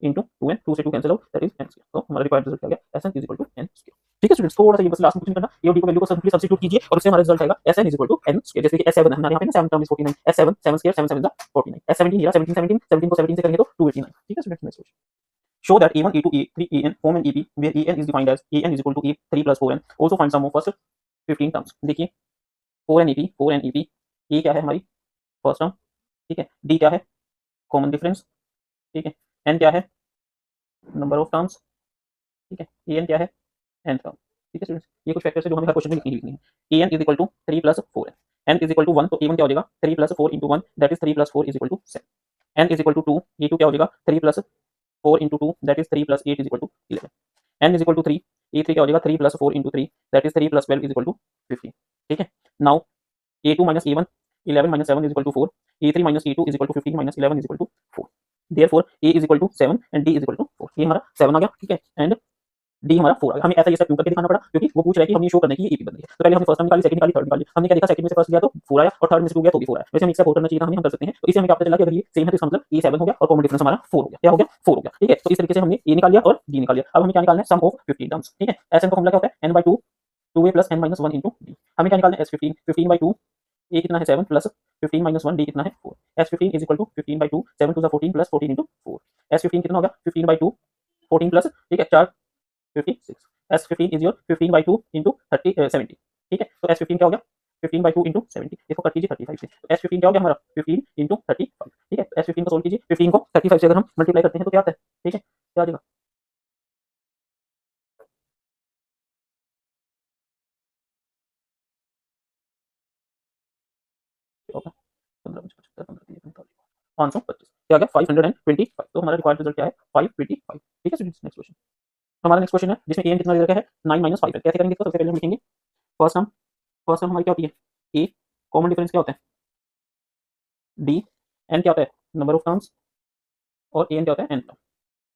into 2n, 2 से 2 cancel out, that is n square. तो हमारा रिक्वायर्ड रिजल्ट क्या गया sn is equal to n square. ठीक है स्टूडेंट्स, थोड़ा सा ये बस लास्ट में कुछ नहीं करना, a और d को वैल्यू को सिंपली सब्स्टिट्यूट कीजिए और उससे हमारा रिजल्ट आएगा sn is equal to n square. जैसे कि s7 है हमारे यहाँ पे ना, 7 term is 49, s7 7 square 7 7 is 49, s17 ये रहा 17 17 17 को 17 से करेंगे तो 289। ठीक है students next question, show that a1 a2 a3 an form an ep where an is defined as an is equal to a3 plus 4n, also find sum of first 15 terms। देखिए 4n ep a क्या है हमारी first term, ठीक है d क्या है common difference, ठीक है n क्या है नंबर ऑफ टर्म्स, ठीक है an क्या है n टर्म। ठीक है स्टूडेंट्स, ये कुछ फैक्टर्स है जो हमें हर क्वेश्चन में लिखनी है। an is equal to 3 plus 4n, n is equal to 1, तो a1 क्या हो जाएगा 3 plus 4 into 1, that is 3 plus 4 is equal to 7, n is equal to 2, a2 क्या हो जाएगा 3 plus 4 into 2, that is 3 plus 8 is equal to 11, n is equal to 3, a3 क्या हो जाएगा 3 plus 4 into 3, that is 3 plus 12 is equal to 15। ठीक है now a2 minus a1 11 minus 7 is equal to 4, a3 minus a2 is equal to 15 minus 11 is equal to 4, therefore a is equal to 7 and d is equal to 4। ये हमारा 7 आ गया, ठीक है and D हमारा 4 आ गया। हमें ऐसा ये स्टेप क्यों करके दिखाना पड़ा, क्योंकि वो पूछ रहा है कि हम ये शो करने की एपी बन रही है। तो पहले हमने फर्स्ट टर्म निकाली, सेकंड निकाली, थर्ड निकाली। हमने क्या देखा सेकंड में से फर्स्ट गया तो 4 आया और थर्ड में से 2 गया तो भी 4 आया। वैसे हम एक स्टेप और करना चाहिए था, हम कर सकते हैं। तो इससे हमें क्या पता चला कि अगर ये सेम है तो इसका मतलब ये 7 हो गया और कॉमन डिफरेंस हमारा 4 हो गया। क्या हो गया 4 हो गया। ठीक है तो इस तरीके से हमने ए निकाल लिया और डी निकाल लिया। अब हमें क्या निकालना है सम ऑफ 15 टर्म्स। ठीक है एसएन का फॉर्मूला क्या होता है n/2 2a plus n minus 1 into D. हमें क्या निकालना है s15 15/2 ए कितना है 7 प्लस 15 माइनस 1 डी कितना है 4। s15 is equal to 15/2 7 two 14 plus 14 into 4। s15 कितना होगा 15/2 14 प्लस ठीक है 4 56। s15 is your 15/2 into 70। ठीक है तो s15 क्या हो गया 15/2 इंटू 70। देखो कट कीजिए 35 से, तो s15 क्या हो गया हमारा 15 इंटू 35। ठीक है s15 को सोल्व कीजिए, 15 को 35 से अगर हम मल्टीप्लाई करते हैं तो क्या आता है। ठीक है क्या आ जाएगा होगा 525 क्या आ गया 525। तो हमारा रिक्वायर्ड रिजल्ट क्या है 525। ठीक है स्टूडेंट्स नेक्स्ट क्वेश्चन, हमारा नेक्स्ट क्वेश्चन है जिसमें एन कितना दे रखा है 9 माइनस 5 है। कैसे करेंगे इसको, सबसे पहले हम लिखेंगे फर्स्ट टर्म हमारी क्या होती है ए, कॉमन डिफरेंस क्या होता है डी, एन क्या होता है नंबर ऑफ टर्म्स और ए एन क्या होता है एन टर्म।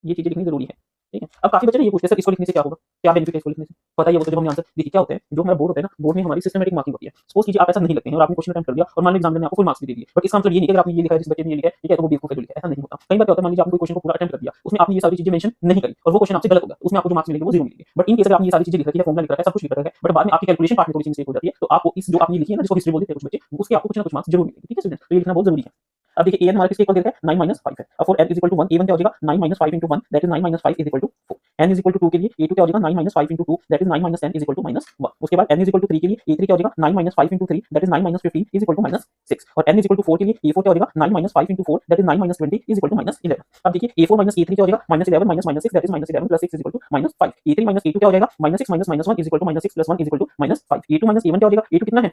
ये चीजें लिखनी जरूरी है। ठीक है अब काफी बच्चे ये पूछते हैं सर इसको लिखने से क्या होगा, क्या बेनिफिट है इसको लिखने से। पता ही है वो तो जब हमने आंसर देखिए क्या होता है, जो हमारा बोर्ड होता है ना, बोर्ड में हमारी सिस्टमेटिक मार्किंग होती है। सपोज कीजिए आप ऐसा नहीं लगते हैं और आपने क्वेश्चन अटेम्प्ट कर दिया और मान लीजिए एग्जामिनर ने आपको फुल मार्क्स भी दे दिए, बट इसका मतलब ये नहीं कि अगर आपने ये लिखा है जिस बच्चे ने ये लिखा है ठीक है तो वो बेवकूफ है जो लिखा है, ऐसा नहीं होता। कई बार क्या होता है मान लीजिए आपने कोई क्वेश्चन को पूरा अटेम्प्ट कर दिया, उसमें आपने ये सारी चीजें मेंशन नहीं करी और वो क्वेश्चन आपसे गलत हो गया, उसमें आपको जो मार्क्स मिलेंगे वो 0 मिलेंगे। बट इन केस अगर आपने ये सारी चीजें लिख रखी है, फॉर्मूला लिख रखा है, सब कुछ लिख रखा है, बट बाद में आपकी कैलकुलेशन पार्ट में थोड़ी सी मिस्टेक हो जाती है तो आपको इस जो आपने लिखी है ना जिसको हिस्ट्री बोलते हैं कुछ बच्चे, उसके आपको कुछ ना कुछ मार्क्स जरूर मिलेंगे। ठीक है स्टूडेंट तो ये लिखना बहुत जरूरी है। अब देखिए an हमारा किसके इक्वल दे रखा है 9 माइनस 5 है। अब for n is equal to 1 a1 क्या हो जाएगा 9 minus 5 into 1 that is 9 minus 5 is equal to 4। n is equal to 2 के लिए a2 क्या हो जाएगा 9 minus 5 into 2 that is 9 minus 10 is equal to minus 1। उसके बाद n इज इक्वल टू 3 के लिए a3 क्या हो जाएगा 9 minus 5 into 3 that is 9 minus 15 is equal to minus 6। और n इज इक्वल टू 4 के लिए a4 क्या हो जाएगा 9 minus 5 into 4 that is 9 minus 20 is equal to minus 11। अब देखिए a4 माइनस a3 क्या हो जाएगा minus 11 minus minus 6 that is minus 11 plus 6 is equal to minus 5। a3 minus a2 क्या हो जाएगा minus 6 minus minus 1 is equal to minus 6 plus 1 is equal to minus 5। a2 minus a1 क्या हो जाएगा a2 कितना है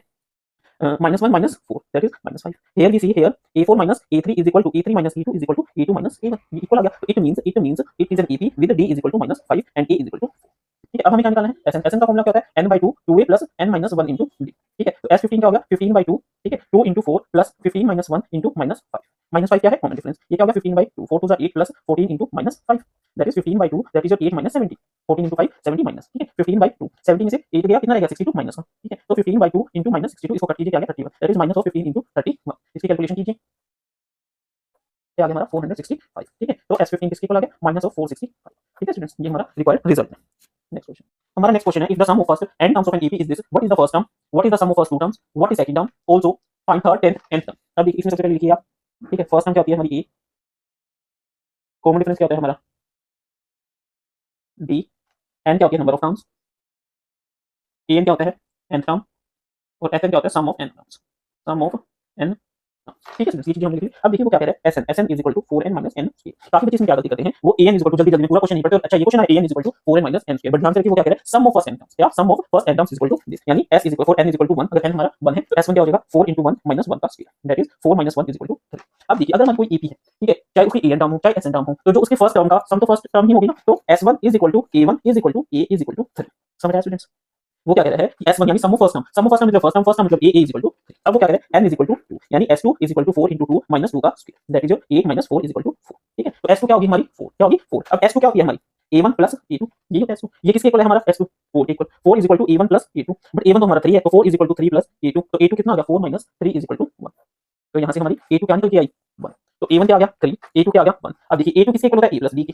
minus 1 minus 4 that is minus 5. Here we see here a4 minus a3 is equal to a3 minus e2 is equal to a2 minus a1 ये equal आ गया। तो it means an ep with d is equal to minus 5 and a is equal to 4। ठीक है अब हमें क्या निकालना है sn का फॉर्मूला क्या होता है n/2 2a plus n minus 1 into d। ठीक है तो s15 क्या हो गया 15/2 ठीक है 2 into 4 plus 15 minus 1 into minus 5। Minus 5 क्या है कॉमन डिफरेंस, ये क्या हो गया 15/2 4 2 8 plus 14 into minus 5 that is 15/2 that is your 8 minus 70 14 into 5 70 minus. ठीक है 15/2 70 में से 8 गया कितना रहेगा 62 माइनस 1। ठीक है तो 15/2 into minus 62 इसको कट कीजिए क्या आ गया 31 that is minus of 15 into 31। इसकी कैलकुलेशन कीजिए क्या आ गया हमारा 465। ठीक है तो s15 किसके इक्वल आ गया माइनस ऑफ 465। ठीक है स्टूडेंट्स ये हमारा रिक्वायर्ड रिजल्ट है। नेक्स्ट क्वेश्चन, हमारा नेक्स्ट क्वेश्चन है if the sum of first n terms of an ep is this what is the first term what is the sum of first two terms what is second term also find third 10th nth term. अब देखिए इसमें सबसे पहले लिखिए आप ठीक है first term क्या होती है हमारी a कॉमन डिफरेंस क्या होता है हमारा डी, एन क्या होती है number of terms, a n क्या होता है एन टर्म, और एस एन क्या होता है sum of n terms, sum of n. ठीक है ये चीजें हमने लिखी। अब देखिए वो क्या कह रहा है S N, S N is equal to 4n minus N square. काफी बच्चे इसमें क्या गलती करते हैं, वो एन इज इक्वल टू जल्दी जल्दी में पूरा क्वेश्चन नहीं पढ़ते। अच्छा ये क्वेश्चन है n is equal to 4n minus N square, but ध्यान से देखिए वो क्या कह रहा है sum of first n terms, क्या sum of first n terms is equal to this, यानी s is equal 4n is equal to 1, अगर n हमारा 1 है तो s1 क्या हो जाएगा 4 into 1 minus 1 का square, that is 4 minus 1 is equal to 3। अब देखिए अगर मान कोई ep है, ठीक है, चाहे उसकी an टर्म हो चाहे sn टर्म हो, तो जो उसके फर्स्ट टर्म का सम तो फर्स्ट टर्म ही होगी ना, तो s1 is equal to a1 is equal to a is equal to 3। समझ आया स्टूडेंट्स? वो क्या कह रहा है कि s1 यानी sum of first term, sum of first term मतलब फर्स्ट टर्म, फर्स्ट टर्म मतलब a इज इक्वल टू 3। अब वो क्या कह रहा है n इज इक्वल टू 2, यानी s2 is equal to 4 into 2 minus 2 का square, that is 8 minus 4 is equal to 4। ठीक है, तो s2 क्या होगी हमारी 4, क्या होगी 4। अब s2 क्या होती है हमारी a1 प्लस a2, ये होता है s2। ये किसके इक्वल है हमारा s2 4 equal 4 is equal to a1 plus a2, but a1 तो हमारा 3 है, तो 4 is equal to 3 plus a2, तो a2 कितना आ गया 4 minus 3 इज इक्वल टू 1। तो यहाँ से हमारी a2 क्या निकल के आई 1, तो a1 क्या आ गया 3, a2 क्या आ गया 1। अब देखिए a2 किसके इक्वल होता है a प्लस b के,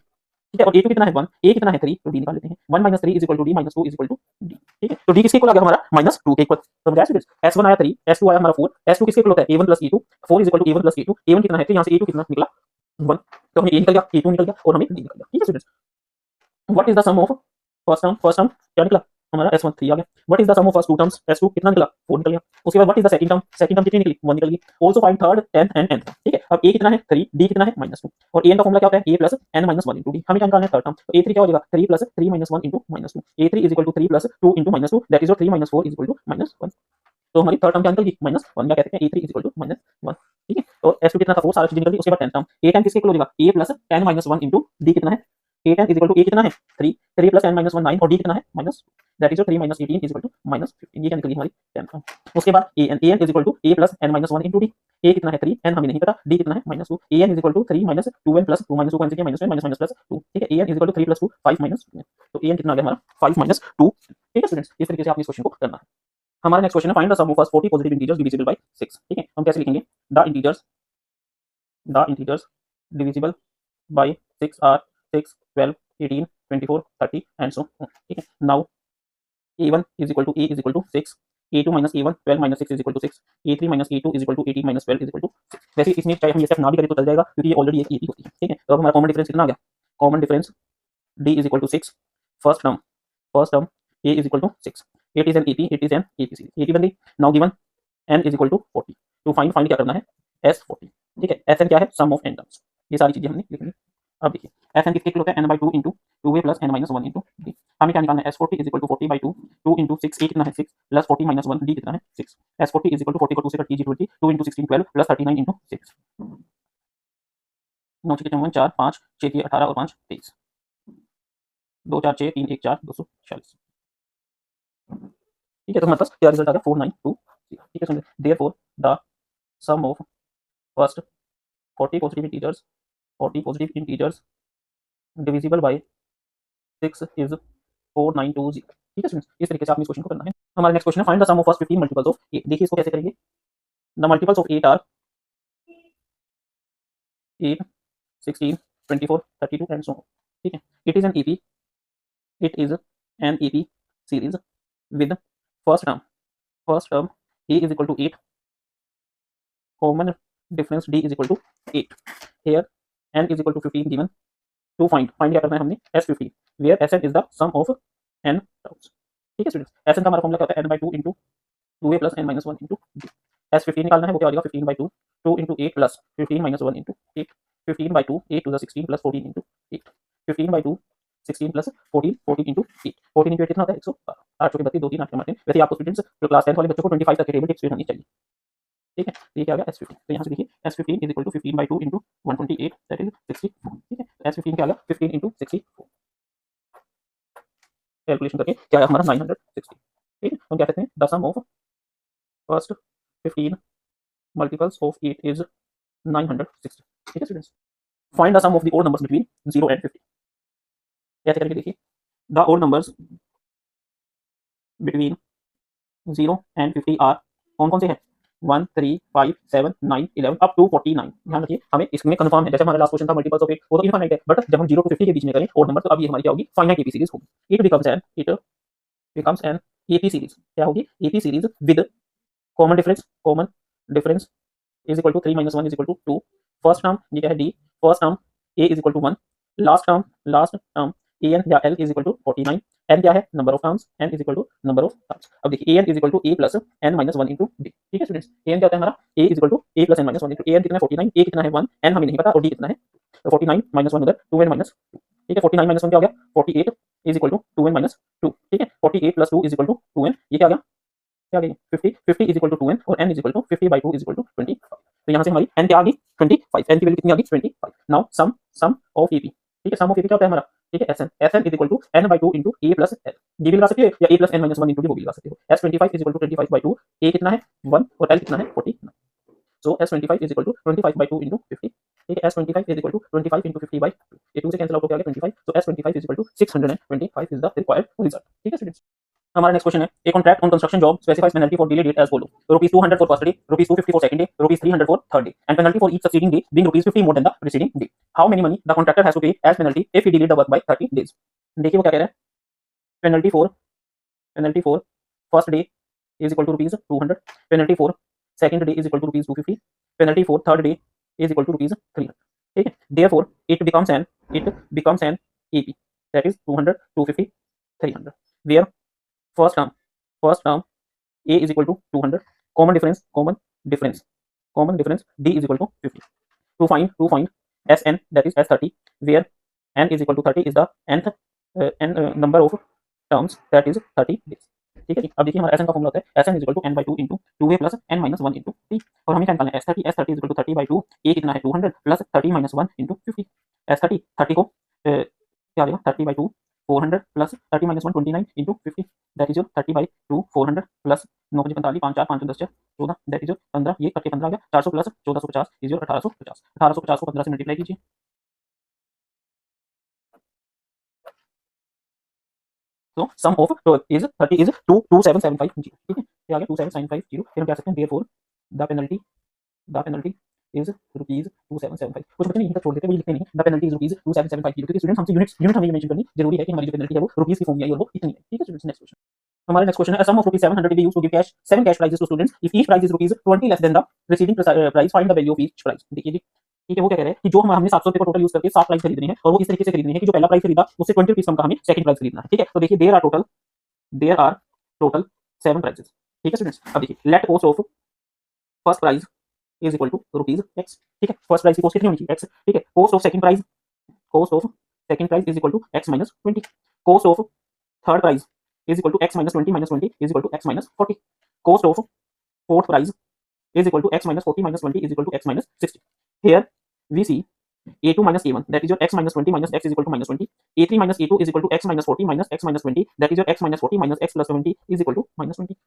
ठीक है, और a2 कितना है 1, a कितना है 3, तो d निकाल लेते हैं। 1 minus 3 is equal to d minus 2 is equal to d। ठीक है, तो d किसके इक्वल आ गया हमारा -2 के इक्वल। समझ आया स्टूडेंट्स? s1 आया 3, s2 आया हमारा 4, s2 किसके इक्वल होता है a1 plus a2, 4 is equal to a1 plus a2, a1 कितना है 3, यहाँ से a2 कितना निकला 1, तो हमें a निकल गया, a2 निकल गया और हमें d निकल गया। ठीक है students, what is the sum of first term, first term क्या निकला हमारा s1 3 आ गया। What is the sum of first two terms, s2 कितना निकला 4 निकल गया। उसके बाद what is the second term, second term कितनी निकली 1 निकल गई। Also find third 10 and nth। ठीक है, अब a कितना है 3, d कितना है -2, और an का फार्मूला क्या होता है a plus n minus 1 into d। हमें क्या निकालना है थर्ड टर्म, तो a3 क्या हो जाएगा 3 plus 3 minus 1 into -2, a3 is equal to 3 plus 2 into -2, that is 3 minus 4 is equal to -1। तो हमारी थर्ड टर्म क्या निकल गई -1, क्या कहते हैं a3 इज इक्वल टू -1। ठीक है, और s2 कितना था 4, सारी चीजें निकल गई। उसके बाद 10 टर्म, a 10 किसके इक्वल हो जाएगा a plus 10 minus 1 into d कितना है a 10 is equal to a कितना है 3, 3 प्लस 10 माइनस 1 9, और d कितना है -2, that is 3 minus 18 is equal to -15। ये क्या निकली हमारी 10 टर्म। उसके बाद an is equal to a plus n minus 1 into d, a कितना है 3, n हमें नहीं पता, d कितना है -2, an is equal to 3 minus 2n plus 2 minus 2 cancel किया माइनस माइनस प्लस 2। ठीक है, an is equal to 3 plus 2 5 minus 2, तो an कितना आ गया हमारा 5 माइनस 2। ठीक है स्टूडेंट्स, इस तरीके से आप इस क्वेश्चन को करना है। हमारा नेक्स्ट क्वेश्चन है find the sum of first 40 positive integers divisible by 6। ठीक है, हम कैसे लिखेंगे the integers divisible by 6 are 6 12 18 24 30 and so. ठीक है, now a1 is equal to a is equal to 6, a2 minus a1 12 minus 6 is equal to 6, a3 minus a2 is equal to 18 minus 12 is equal to 6। वैसे इसमें चाहे हम ये step ना भी करें तो चल जाएगा, क्योंकि ये ऑलरेडी एक ep होती है। ठीक है, तो अब हमारा कॉमन डिफरेंस कितना आ गया, common difference d is equal to 6, first term a is equal to 6, it is an ep, it is an ep series, ep बन गई। Now given n is equal to 40, to find क्या करना है s40। ठीक है, sn क्या है sum of n terms, ये सारी चीजें हमने लिखनी। अब देखिए sn किसके इक्वल होता है n by 2 into 2a plus n minus 1 into d। हमें क्या निकालना है s40 is equal to 40 by 2, 2 into 6, a कितना है 6 प्लस 40 माइनस 1, d कितना है 6। s40 इज इक्वल टू 40 को 2 से कट कीजिए 20, 2 इंटू 16 12 प्लस 39 इंटू 6, 9 6 54 4 5 6 18 और 5 23, 2 4 6 3 1 4 246। ठीक है, तो हमारे पास क्या रिजल्ट आ गया 492। ठीक है, सुनिए therefore the sum of first 40 positive integers, 40 positive integers divisible by 6 is 4920। ठीक है स्टूडेंट्स, इस तरीके से आपने इस क्वेश्चन को करना है। हमारा नेक्स्ट क्वेश्चन है find the sum of first 15 multiples of 8। देखिए इसको कैसे करेंगे, the multiples of 8 are 8 16 24 32 and so on. ठीक है, it is an ep, it is an ep series with first term a is equal to 8, common difference d is equal to 8, here n is equal to 15 given, to find क्या करना है हमने s15 where sn is the sum of n terms। ठीक है students, sn का हमारा formula क्या होता है n by 2 into 2a plus n minus 1 into d। s15 निकालना है, वो क्या हो जाएगा 15 by 2, 2 into 8 plus 15 minus 1 into 8, 15 by 2 8 to the 16 plus 14 into 8, 15 by 2 16 plus 14 14 into 8, 14 into 8 कितना होता है 112, 8 चौके 32 2 3 8 के मार्जिन। वैसे आपको स्टूडेंट्स जो क्लास 10 वाले बच्चों को 25 तक की टेबल टिप्स होनी चाहिए। ठीक है, तो ये क्या आ गया s15, तो यहाँ से देखिए s15 is equal to 15 by 2 into 128 that is 64। ठीक है, s15 क्या आ गया 15 इंटू 64, कैलकुलेशन करके क्या आया हमारा 960। ठीक है, हम क्या कहते हैं the sum of first 15 multiples of 8 is 960। ठीक है students, find the sum of the odd numbers between 0 and 50। कैसे करेंगे देखिए, the odd numbers between 0 and 50 are कौन कौन से हैं 1 3 5 7 9 11 अप टू 49। ध्यान रखिए हमें इसमें कंफर्म है, जैसे हमारा लास्ट क्वेश्चन था मल्टीपल्स ऑफ 8 वो तो इनफाइनाइट है, बट जब हम 0 टू 50 के बीच में करें ओड नंबर तो अब ये हमारी क्या होगी फाइनाइट एपी सीरीज होगी। It becomes an AP series, क्या होगी AP series with common difference is equal to 3 minus 1 is equal to 2, first term ये क्या है d, first term a is equal to 1, last term a n या l is equal to 49, n क्या है, number of terms, n is equal to number of terms. अब देखिए a N is equal to A plus n minus one into d. ठीक है students, a n क्या होता है हमारा, a is equal to A plus n minus one into a n कितना है 49, ए कितना है 1, एन हमें नहीं पता और डी कितना है, तो 49 माइनस वन उधर 2n माइनस 2। ठीक है 49 माइनस वन क्या हो गया 48 is equal to 2n minus 2। ठीक है 48 plus 2 is equal to 2n, ये क्या आ गया, क्या आ गया 50, 50 इज इक्वल टू 2n और n is equal to 50/2 is equal to 25। तो यहाँ से हमारी n क्या आ गई 25, n की वैल्यू कितनी आ गई 25। Now sum of AP. ठीक है सम ऑफ एपी क्या होता है हमारा, ठीक है s n is equal to n/2 into A plus l, ये भी लगा सकते हो या a plus n minus one into d वो भी लगा सकते हो। S25 इज इक्वल टू 25/2, ए कितना है 1 और एल कितना है 49। So S25 is equal to 25/2 into 50। ठीक है S25 is equal to 25 into 50/2, ये 2 से कैंसिल आउट हो गया 25। So S25 is equal to 625 is the required result. ठीक है स्टूडेंट्स, हमारा नेक्स्ट क्वेश्चन है, a contract on construction job specifies penalty for delay date as follow, ₹200 for first day, ₹250 for second day, ₹300 for third day, and penalty for each succeeding day being ₹50 more than the preceding day. How many money the contractor has to pay as penalty if he delayed the work by 30 days. देखिए वो क्या कह रहा है, penalty for first day is equal to ₹200, penalty for second day is equal to ₹250, penalty for third day is equal to ₹300। ठीक है therefore it becomes an AP that is 200, 250, 300 where first term a is equal to 200, common difference d is equal to 50 to find sn that is s30 where n is equal to 30 is the number of terms that is 30 days। ठीक है अब देखिए हमारा sn का formula होता है sn is equal to n/2 into 2a plus n minus 1 into t, और हमें क्या निकालना है s30 is equal to 30/2, a कितना है 200 plus 30 minus 1 into 50। s30 को क्या आ जाएगा 30/2 400 plus 30 minus 1 29 into 50 that is your 30/2 400 plus 9 5 45 5 4 5 10 14 that is your 15, ये कट के 15 आ गया 400 plus 1450 is your 1850 को 15 से मल्टीप्लाई कीजिए। तो सम ऑफ इज 30 इज 22775। ठीक है ये आ गया 22750। फिर हम क्या सकते हैं देयरफॉर द पेनल्टी इज ₹2775। कुछ बच्चे यहीं तक छोड़ देते हैं, वही लिखते नहीं द पेनल्टी इज ₹2775, क्योंकि स्टूडेंट्स हमसे यूनिट हमें मेंशन करनी जरूरी है कि हमारी जो पेनल्टी है वो रुपीस की फॉर्म में आई और वो इतनी है। ठीक है स्टूडेंट्स, नेक्स्ट क्वेश्चन, हमारा नेक्स्ट क्वेश्चन है, sum of ₹700 to be used to give cash 7 cash prizes to students if each prize is ₹20 less than the preceding price, find the value of each prize। देखिए जी ठीक है वो क्या कह रहे हैं कि जो हमने 700 को टोटल यूज करके 7 प्राइस खरीदनी है और वो इस तरीके से खरीदनी है कि जो पहला प्राइस खरीदा उससे 20 रुपीस कम का हमें सेकंड प्राइस खरीदना है। ठीक है तो देखिए देयर आर टोटल 7 प्राइजेस। ठीक है स्टूडेंट्स, अब देखिए let cost of first prize is equal to ₹x। ठीक है फर्स्ट प्राइस की कॉस्ट कितनी होनी चाहिए x। ठीक है cost of second price is equal to x minus 20, cost of third price is equal to x minus 20 is equal to x minus 40, cost of fourth prize is equal to x minus 40 minus 20 is equal to x minus 60। Here we see a2 minus a1 that is your x minus 20 minus x is equal to minus 20, a3 minus a2 is equal to x minus 40 minus x minus 20 that is your x minus 40 minus x plus 20 is equal to minus 20।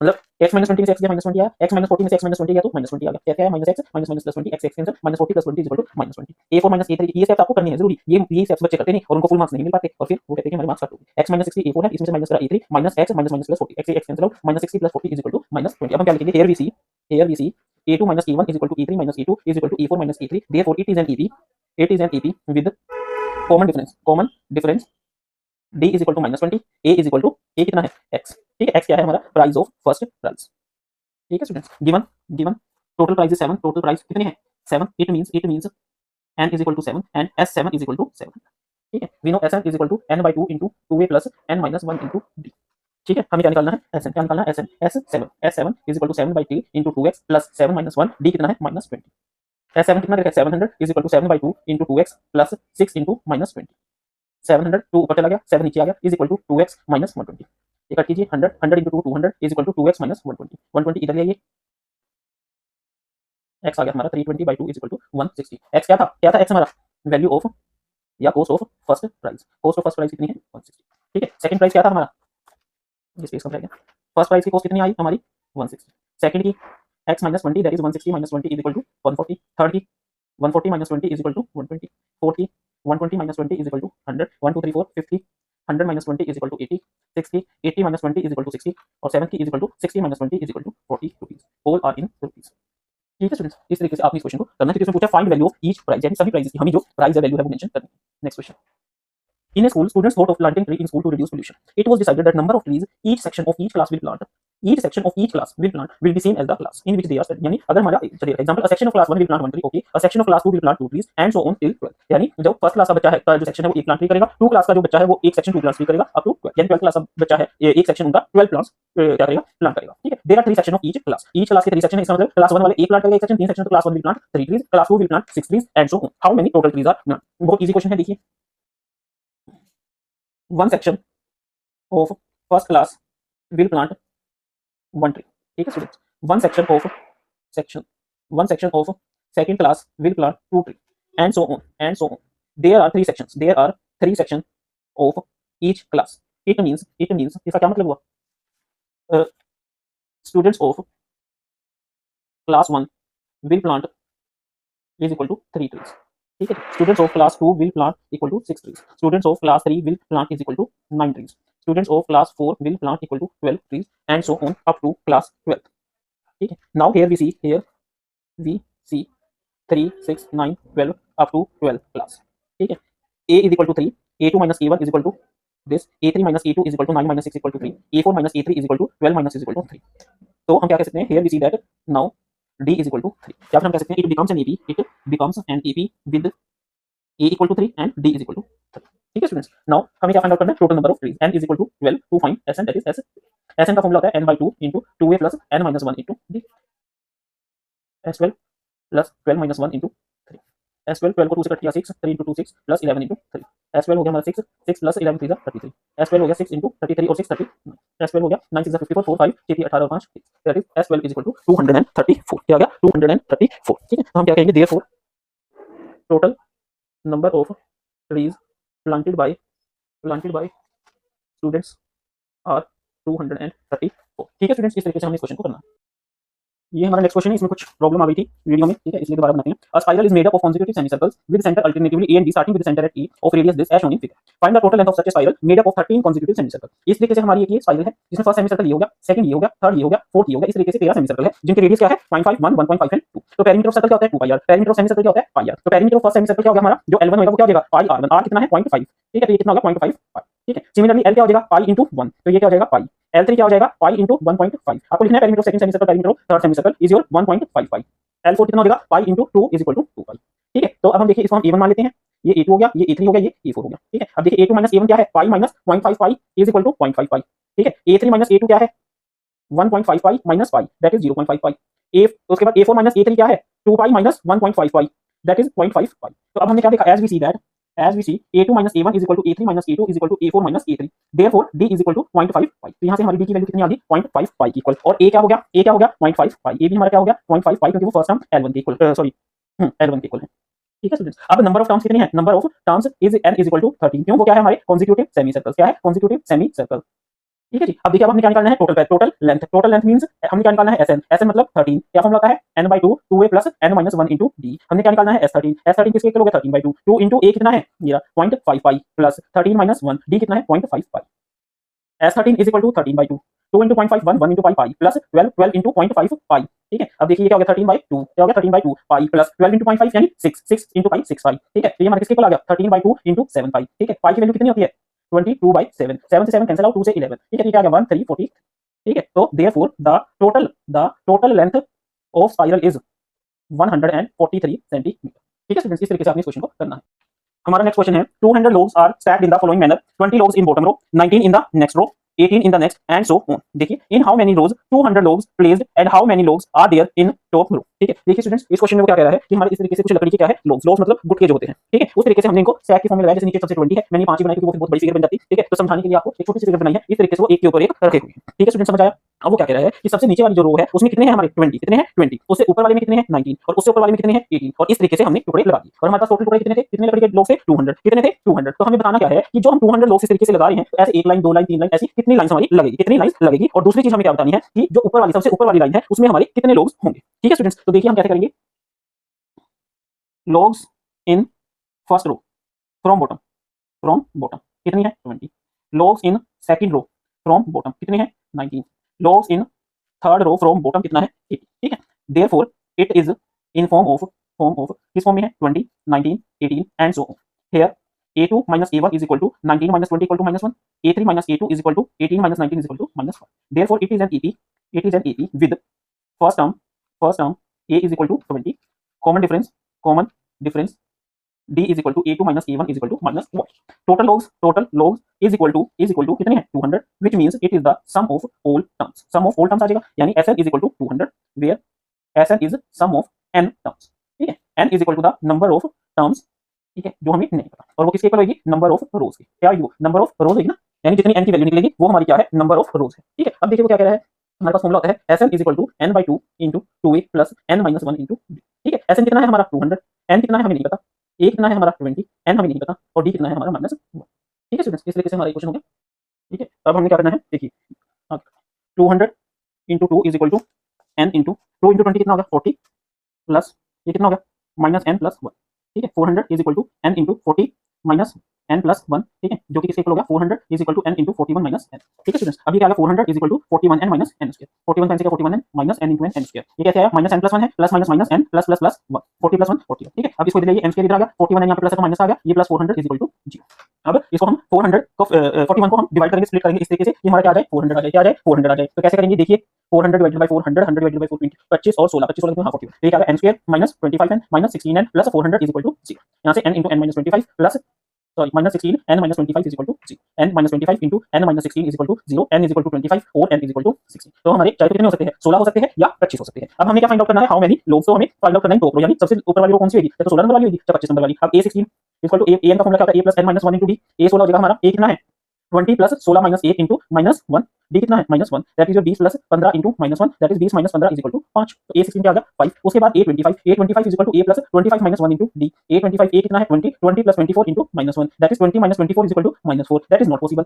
मतलब x minus 20 में से x गया minus 20 आया, x minus 40 में से x minus 20 गया तो minus 20 आ गया, क्या है minus x minus plus 20 x cancel minus 40 plus 20 is equal to minus 20। a4 minus a3 ये स्टेप्स आपको करनी है जरूरी, ये स्टेप्स बच्चे करते नहीं और उनको फुल मार्क्स नहीं मिल पाते और फिर वो कहते हैं कि हमारे मार्क्स कट हो गए। x minus 60 a4 है, इसमें से माइनस करा a3 minus x minus plus 40 x cancel out minus 60 plus 40 is equal to minus 20। अब हम क्या लिखेंगे, here we see a2 minus a1 is equal to e3 minus e2 is equal to e4 minus e3, therefore it is an EP with common difference d is equal to minus 20, a is equal to a कितना है x। ठीक है x क्या है हमारा price of first price. ठीक है students, given total price 7, total price कितनी है 7, it means n is equal to 7 and s7 is equal to 7। ठीक है we know sn is equal to n/2 into 2a plus n minus 1 into d। ठीक है हमें क्या निकालना है sn, क्या निकालना है s7 is equal to 7/3 into 2x plus 7 minus 1, d कितना है minus 20। s7 कितना देखा 700 is equal to 7/2 into 2x plus 6 into minus 20। 700 2 ऊपर चला गया 7 नीचे आ गया is equal to 2x minus 120। ये कट कीजिए 100 into 2 200 is equal to 2x minus 120 इधर ले आइए, x आ गया हमारा 320/2 is equal to 160। x क्या था x हमारा वैल्यू ऑफ या कॉस्ट ऑफ फर्स्ट प्राइस कितनी है 160। ठीक है सेकंड प्राइस क्या था हमारा, ये स्पेस कम रह गया, फर्स्ट प्राइस की कॉस्ट कितनी आई हमारी 160, सेकंड की x minus 20 that is 160 minus 20 is equal to 140, third की 140 minus 20 is equal to 120, fourth की 120 minus 20 is equal to 100, 1 2 3 4 50, 100 minus 20 is equal to 80, 60, 80 minus 20 is equal to 60 और 7 की is equal to 60 minus 20 is equal to 40 rupees, all are in rupees। ठीक है students, इस तरीके से आपने इस क्वेश्चन को करना है, क्योंकि इसमें पूछा find value of each price, यानी सभी प्राइसेस की हमें जो प्राइस है वैल्यू है वो मेंशन करनी है। Next question, in a school students thought of planting tree in school to reduce pollution, it was decided that number of trees each section of each class will plant each section of each class will plant will be same as the class in which they are studying. यानी अगर हमारा चलिए example, a section of class 1 will plant 1 tree, okay, a section of class 2 will plant 2 trees and so on till 12. यानी जो first class का बच्चा है का जो सेक्शन है वो एक प्लांट ट्री करेगा, 2 क्लास का जो बच्चा है वो एक सेक्शन 2 प्लांट ट्री करेगा अप टू 12, यानी 12 क्लास का बच्चा है एक सेक्शन उनका 12 प्लांट्स क्या करेगा, प्लांट करेगा, ठीक है। There are 3 section of each class के 3 सेक्शन है, इसका मतलब क्लास 1 वाले एक प्लांट करेगा एक सेक्शन, 3 सेक्शन तो class 1 will plant 3 trees, class 2 will plant 6 trees and so on. How many total trees are none? बहुत इजी क्वेश्चन है, देखिए। one section of first class will plant 1 tree, ठीक है students. one section of second class will plant 2 trees and so on. There are 3 sections of each class. It means इसका क्या मतलब हुआ, students of class 1 will plant is equal to 3 trees, ठीक है। students of class 2 will plant equal to 6 trees, students of class 3 will plant is equal to 9 trees, students of class 4 will plant equal to 12 trees and so on up to class 12, ठीक है। now here we see 3 6 9 12 up to 12 class, ठीक है। a is equal to 3, a2 minus a1 is equal to this, a3 minus a2 is equal to 9 minus 6 equal to 3, a4 minus a3 is equal to 12 minus is equal to 3. तो हम क्या कह सकते हैं, here we see that now d is equal to 3, या फिर हम कह सकते हैं it becomes an AP with a equal to 3 and d is equal to 3, ठीक है स्टूडेंट्स। नाउ हमें क्या फाइंड आउट करना है, total number of trees n is equal to 12 to find sn, that is sn का formula होता है n by 2 into 2a plus n minus 1 into d, s12 plus 12 minus 1 into 3, s12 12 को 2 से cut किया 6, 3 into 2 6 plus 11 into 3, s12 हो गया हमारा 6 6 plus 11 3 33, s12 हो गया 6 into 33 और 6 30, s12 हो गया 9 6 54 4 5 6 18 और 5, that is s12 is equal to 234, क्या आ गया 234, ठीक है। तो हम क्या कहेंगे, therefore total number of trees planted by students are 234, ठीक है स्टूडेंट्स। इस तरीके से हमने इस क्वेश्चन को करना है। ये हमारा नेक्स्ट क्वेश्चन है, इसमें कुछ प्रॉब्लम आ गई थी वीडियो में, ठीक है, इसलिए दोबारा बनाते हैं। अ spiral is made up of consecutive semicircles with center alternatively A and B starting with the center at E of radius this as shown in figure. Find the total length of such a spiral made up of 13 consecutive semicircles. इस तरीके से हमारी एक spiral है जिसमें first semicircle ये हो गया, सेकंड ये हो गया, थर्ड ये हो गया, फोर्थ ये हो गया, इस तरीके से 13 सेमीसर्कल है जिनके रेडियस क्या है 0.5 1 1.5 एंड 2। तो पेरीमीटर ऑफ सर्कल क्या होता है 2 पाई r, पेरीमीटर ऑफ सेमीसर्कल क्या होता है पाई r। तो पेरीमीटर ऑफ फर्स्ट सेमीसर्कल क्या हो गया हमारा, जो L1 होगा वो क्या हो जाएगा पाई r1, r कितना है 0.5, ठीक है। तो ये कितना होगा 0.5 पाई, ठीक है। सिमिलरली L क्या हो जाएगा पाई into 1, तो ये क्या हो जाएगा पाई, L3 क्या हो जाएगा पाई into 1.5, आपको लिखना है perimeter of second semicircle, perimeter of third semicircle is your 1.5 pi, L4 कितना हो जाएगा पाई into 2 is equal to 2 पाई, ठीक है। तो अब हम देखिए इसको हम A1 मान लेते हैं, ये A2 हो गया, ये A3 हो गया, ये A4 हो गया, ठीक है। अब देखिए A2 minus A1 क्या है पाई minus 0.5 pi is equal to 0.5 पाई, ठीक है। A3 minus A2 क्या है 1.5 पाई minus पाई दैट इज 0.5 पाई, उसके बाद A4 minus A3 क्या है 2 पाई minus 1.5 पाई दैट इज 0.5 पाई। तो अब हमने क्या देखा, as we see A2 minus A1 is equal to A3 minus A2 is equal to A4 minus A3, therefore D is equal to 0.5 पाई। तो यहाँ से हमारी D की वैल्यू कितनी आ गई 0.5 पाई की इक्वल, और A क्या हो गया 0.5 पाई, A भी हमारा क्या हो गया 0.5 पाई क्योंकि वो फर्स्ट टर्म L1 के इक्वल L1 के इक्वल है, ठीक है स्टूडेंट्स। अब नंबर ऑफ टर्म्स कितनी है, number of terms is n is equal to 13, क्यों, वो क्या है हमारे कॉन्जिक्यूटिव सेमी सर्कल्स, क्या है कॉन्जिक्यूटिव सेमी सर्कल, ठीक है जी। अब देखिए अब हमने क्या निकालना है टोटल लेंथ मींस हमने क्या निकालना है SN मतलब 13, क्या फॉर्मूला होता है n by 2 2a plus n minus 1 into d। हमने क्या निकालना है S13 किसके इक्वल हो गया 13 by 2, 2 into a कितना है मेरा 0.5 पाई प्लस 13 minus 1 d कितना है 0.5 पाई, S13 is equal to 13 by 2, 2 into 0.5 1 into pi plus 12 into 0.5 पाई, ठीक है। अब देखिए क्या हो गया 13 by 2, क्या हो गया 13 by 2 पाई प्लस 12 into 0.5 यानी 6 into पाई 6 पाई, ठीक है। तो ये हमारे किसके इक्वल आ गया 13 by 2 into 7 पाई, ठीक है। पाई की वैल्यू कितनी होती है 22 by 7, 7 से 7 कैंसिल आउट, 2 से 11, ठीक है। ये क्या आ गया 1340, ठीक है। तो therefore the total length of spiral is 143 centimetre, ठीक है स्टूडेंट्स। इस तरीके से आपने इस क्वेश्चन को करना है। हमारा नेक्स्ट क्वेश्चन है 200 logs are stacked in the following manner, 20 logs in bottom row, 19 in the next row, 18 in the next and so on। देखिए in how many rows 200 logs placed and how many logs are there in top row, ठीक है। देखिए students इस question में वो क्या कह रहा है कि हमारे इस तरीके से कुछ लकड़ी के क्या है logs मतलब गुटके जो होते हैं, ठीक है। उस तरीके से हमने इनको स्टैक की फॉर्म में लगाया, जैसे नीचे सबसे 20 है, मैंने 5 ही बनाई क्योंकि वो बहुत बड़ी फिगर बन जाती है, ठीक है। तो समझाने के लिए आपको एक छोटी सी फिगर बनाई है, इस तरीके से वो एक के ऊपर एक रखे हुए हैं, ठीक है स्टूडेंट, समझ आया। अब वो क्या कह रहा है कि सबसे नीचे वाली जो रो है उसमें कितने हैं हमारे 20, कितने हैं 20, उससे ऊपर वाले में कितने हैं 19 और उससे ऊपर वाले में कितने हैं 18, और इस तरीके से हमने टुकड़े लगा दिए। और हमारे पास टोटल टुकड़े कितने थे, कितने लकड़ी के लोग थे 200, कितने थे 200। तो हमें बताना क्या है कि जो हम 200 लोग इस तरीके से लगा रहे हैं, तो ऐसे एक लाइन 2 लाइन 3 लाइन ऐसी कितनी लाइन हमारी लगेगी, कितनी लाइन लगेगी। और दूसरी चीज हमें क्या बतानी है कि जो ऊपर वाली सबसे ऊपर वाली लाइन है उसमें हमारे कितने लोग होंगे, ठीक है स्टूडेंट्स। तो देखिए हम कैसे करेंगे, logs in first row from bottom कितनी है 20, logs in second row from bottom कितनी है 19, logs in third row from bottom कितना है 80, ठीक है। therefore it is in form of किस फॉर्म में है 20 19 18 and so on। here a2 minus a1 is equal to 19 minus 20 equal to -1, a3 minus a2 is equal to 18 minus 19 is equal to -1, therefore it is an EP it is an AP with first term A is equal to 20, common difference D is equal to A2 minus A1 is equal to minus 1. Total logs is equal to कितने हैं 200, which means it is the sum of all terms. Sum of all terms आ जाएगा, यानी Sn is equal to 200, where Sn is sum of n terms. ठीक है, n is equal to the number of terms, ठीक है, जो हमें नहीं पता, और वो किसके इक्वल होगी, नंबर ऑफ रोज की। क्या होगी वो, नंबर ऑफ रोज होगी ना, यानी जितनी n की वैल्यू निकलेगी वो हमारी क्या है, नंबर ऑफ रोज है। ठीक है, अब देखिए वो क्या कह रहा है, हमारे पास फॉर्मूला होता है Sn is equal to n/2 into 2a plus n minus 1 into d। ठीक है, Sn कितना है हमारा 200, n कितना है हमें नहीं पता, a कितना है हमारा 20, n हमें नहीं पता, और d कितना है हमारा -1। ठीक है स्टूडेंट्स, इस तरीके से हमारा क्वेश्चन हो गया। ठीक है, अब हमने क्या करना है, देखिए 200 into 2 is equal to n into 2 into 20 कितना होगा 40 प्लस ये कितना होगा -n plus 1। ठीक है, 400 is equal to n into 40 minus n plus 1। ठीक है, जो कि किसके इक्वल होगा 400 is equal to n into 41 minus n। ठीक है स्टूडेंट्स, अब ये क्या आ गया 400 is equal to 41n minus n square। 41 cancel किया 41n minus n into n square। ये कैसे आया, -n plus 1 है, plus minus n plus plus plus 1, 40 plus 1 40। ठीक है, अब इसको इधर ये n square इधर आ गया, 41n यहाँ पे प्लस है तो माइनस आ गया, ये प्लस 400 is equal to 0। अब इसको हम 400 को 41 को हम डिवाइड करेंगे, स्प्लिट करेंगे इस तरीके से, ये हमारा क्या आ जाए 400 आ जाए, क्या आ जाए 400 आ जाए। तो कैसे करेंगे, देखिए 400 डिवाइडेड बाय 400, 100 डिवाइडेड बाय 420, 25 और 16, 25 16 हां 40। तो ये क्या आ गया n square minus 25n minus 16n plus 400 is equal to 0। यहां से n into n minus 25 plus sorry minus 16 n minus 25 is equal to 0, n minus 25 into n minus 16 is equal to 0, n is equal to 25 और n is equal to 16। तो हमारे चाहे तो कितने हो सकते हैं, 16 हो सकते हैं या 25 हो सकते हैं। अब हमें क्या फाइंड आउट करना है, हाउ मेनी लोग्स, तो हमें फाइंड आउट करना है टॉप रो, यानी सबसे ऊपर वाली रो कौन सी होगी, या तो 16 नंबर वाली होगी या 25 नंबर वाली। अब a16 equal to a n का फार्मूला क्या होता है, a plus n minus 1 into d। a 16 हो जाएगा हमारा, a कितना है 20 plus 16 minus 1 into minus 1, D कितना है -1, that is your 20 plus 15 into -1, that is 20 minus 15 is equal to 5। तो a16 क्या आ गया 5। उसके बाद a25 is equal to a plus 25 minus 1 into D. a25 a कितना है 20, 20 plus 24 into -1, that is 20 minus 24 is equal to -4, that is not possible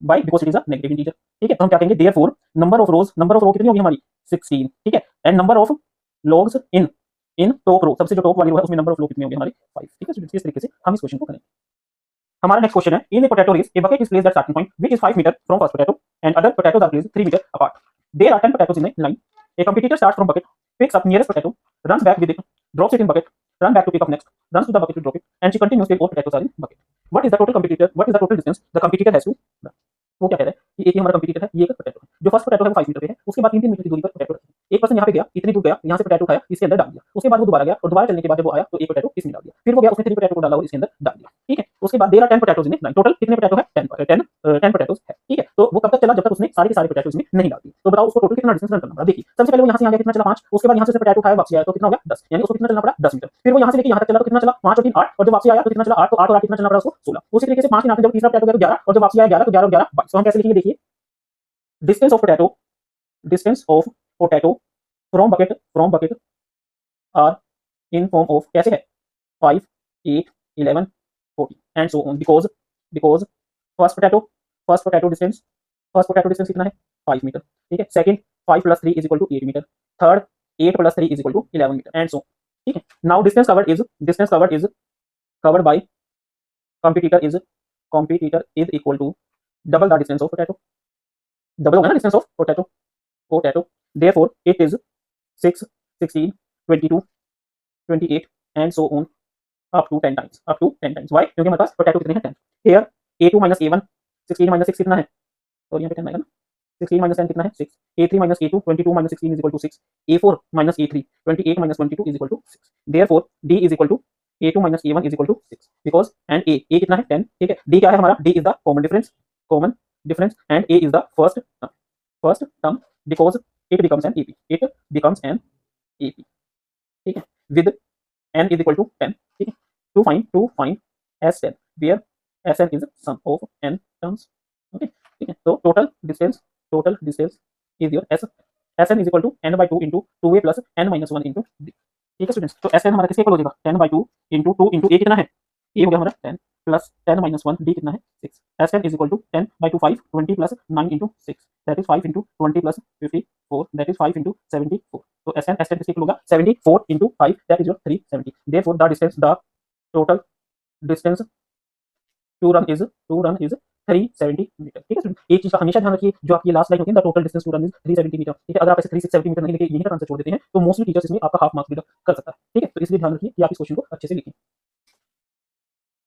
by because it is a negative integer. ठीक है, तो हम क्या कहेंगे, देयरफॉर नंबर ऑफ रो कितनी होगी हमारी 16। ठीक है, and number of logs in top row, सबसे जो टॉप वाली रो है उसमें नंबर ऑफ लॉग कितनी होगी हमारी 5। ठीक है स्टूडेंट्स, इस तरीके से हम इस क्वेश्चन को करेंगे। हमारा नेक्स्ट क्वेश्चन है, in a potato race a bucket is placed at starting point which is 5 metre from first potato and other potatoes are placed 3 metre apart. There are 10 potatoes in a line. A competitor starts from bucket, picks up nearest potato, runs back with it, drops it in bucket, run back to pick up next, runs to the bucket to drop it, and she continues till all potatoes are in bucket. What is the total distance the competitor has to run? वो क्या कह रहा है कि एक ही हमारा competitor है, ये एक पोटैटो है, जो फर्स्ट पोटैटो है वो 5 मीटर पे है, उसके बाद 3-3 मीटर की दूरी पर पोटैटो रखा। एक पर्सन यहाँ पे गया, इतनी दूर गया, यहाँ से पोटैटो उठाया, इसके अंदर डाल दिया, उसके बाद वो दोबारा गया और दोबारा चलने के बाद जब वो आया तो एक पोटैटो इसमें डाल दिया, फिर वो गया उसने 3 पोटैटो को डाला और इसके अंदर डाल दिया। ठीक है, उसके बाद there are 10 potatoes in a line, total कितने पोटैटो है 10 पोटैटोस है। ठीक है, तो वो कब तक चला जब तक उसने सारे के सारे पोटैटो इसमें नहीं डाल दिए। तो बताओ उसको टोटल कितना डिस्टेंस रन करना पड़ा। देखिए सबसे पहले वो यहाँ से यहाँ गया, कितना चला 5, उसके बाद यहाँ से उसने पोटैटो उठाया वापस आया तो कितना हो गया 10, यानी उसको कितना चलना पड़ा 10 मीटर। फिर वो यहाँ से लेके यहाँ तक चला तो कितना चला 5 और 3 8, और जब वापस आया तो कितना चला 8, तो 8 और 8 कितना चलना पड़ा उसको 16। उसी तरीके से 5 के नाते जब तीसरा पोटैटो गया तो 11, और जब वापस आया 11 तो 11 और 11 22। तो हम कैसे लिखेंगे, देखिए distance of potato from bucket are in form of कैसे है 5 8 11 40 and so on because first potato distance कितना है 5 मीटर। ठीक है, second 5 plus 3 is equal to 8 metre, third 8 plus 3 is equal to 11 metre and so on। ठीक है, now distance covered by competitor is equal to double the distance of potato, double होगा ना distance of potato, therefore it is 6 16 22 28 and so on up to 10 times why, क्योंकि हमारे पास potato कितने हैं 10। Here a2 - a1 16 - 6 कितना है, और यहां पे 10 आएगा ना, 16 - 10 कितना है 6, a3 - a2 22 - 16 is equal to 6, a4 - a3 28 - 22 is equal to 6, therefore d is equal to a2 - a1 is equal to 6 because and a कितना है 10। ठीक है, d क्या है हमारा, d is the common difference and a is the first term because it becomes an AP। ठीक है, with n is equal to 10। ठीक है, to find S10 where Sn is sum of n terms। Okay ठीक है, तो total distance is your Sn is equal to n/2 into 2a plus n minus 1 into d। ठीक है students, तो Sn हमारा किसके इक्वल हो जाएगा 10/2 into 2 into a कितना है, ये हो गया हमारा 10 प्लस 10 minus 1 d कितना है 6। Sn is equal to 10/2 5 20 plus 9 into 6 that is 5 into 20 plus 54 that is 5 into 74। तो Sn किसके इक्वल होगा 74 into 5 that is your 370। therefore the total distance to run is 370 metre. ठीक है स्टूडेंट, एक चीज का हमेशा ध्यान रखिए, जो आपकी लास्ट लाइन होती है the total distance to run is 370 metre. ठीक है, अगर आप ऐसे 370 मीटर नहीं लिखे यही तक आंसर छोड़ देते हैं तो मोस्टली टीचर्स इसमें आपका हाफ मार्क्स भी कर सकता है। ठीक है, तो इसलिए ध्यान रखिए कि आप इस क्वेश्चन को अच्छे से लिखें।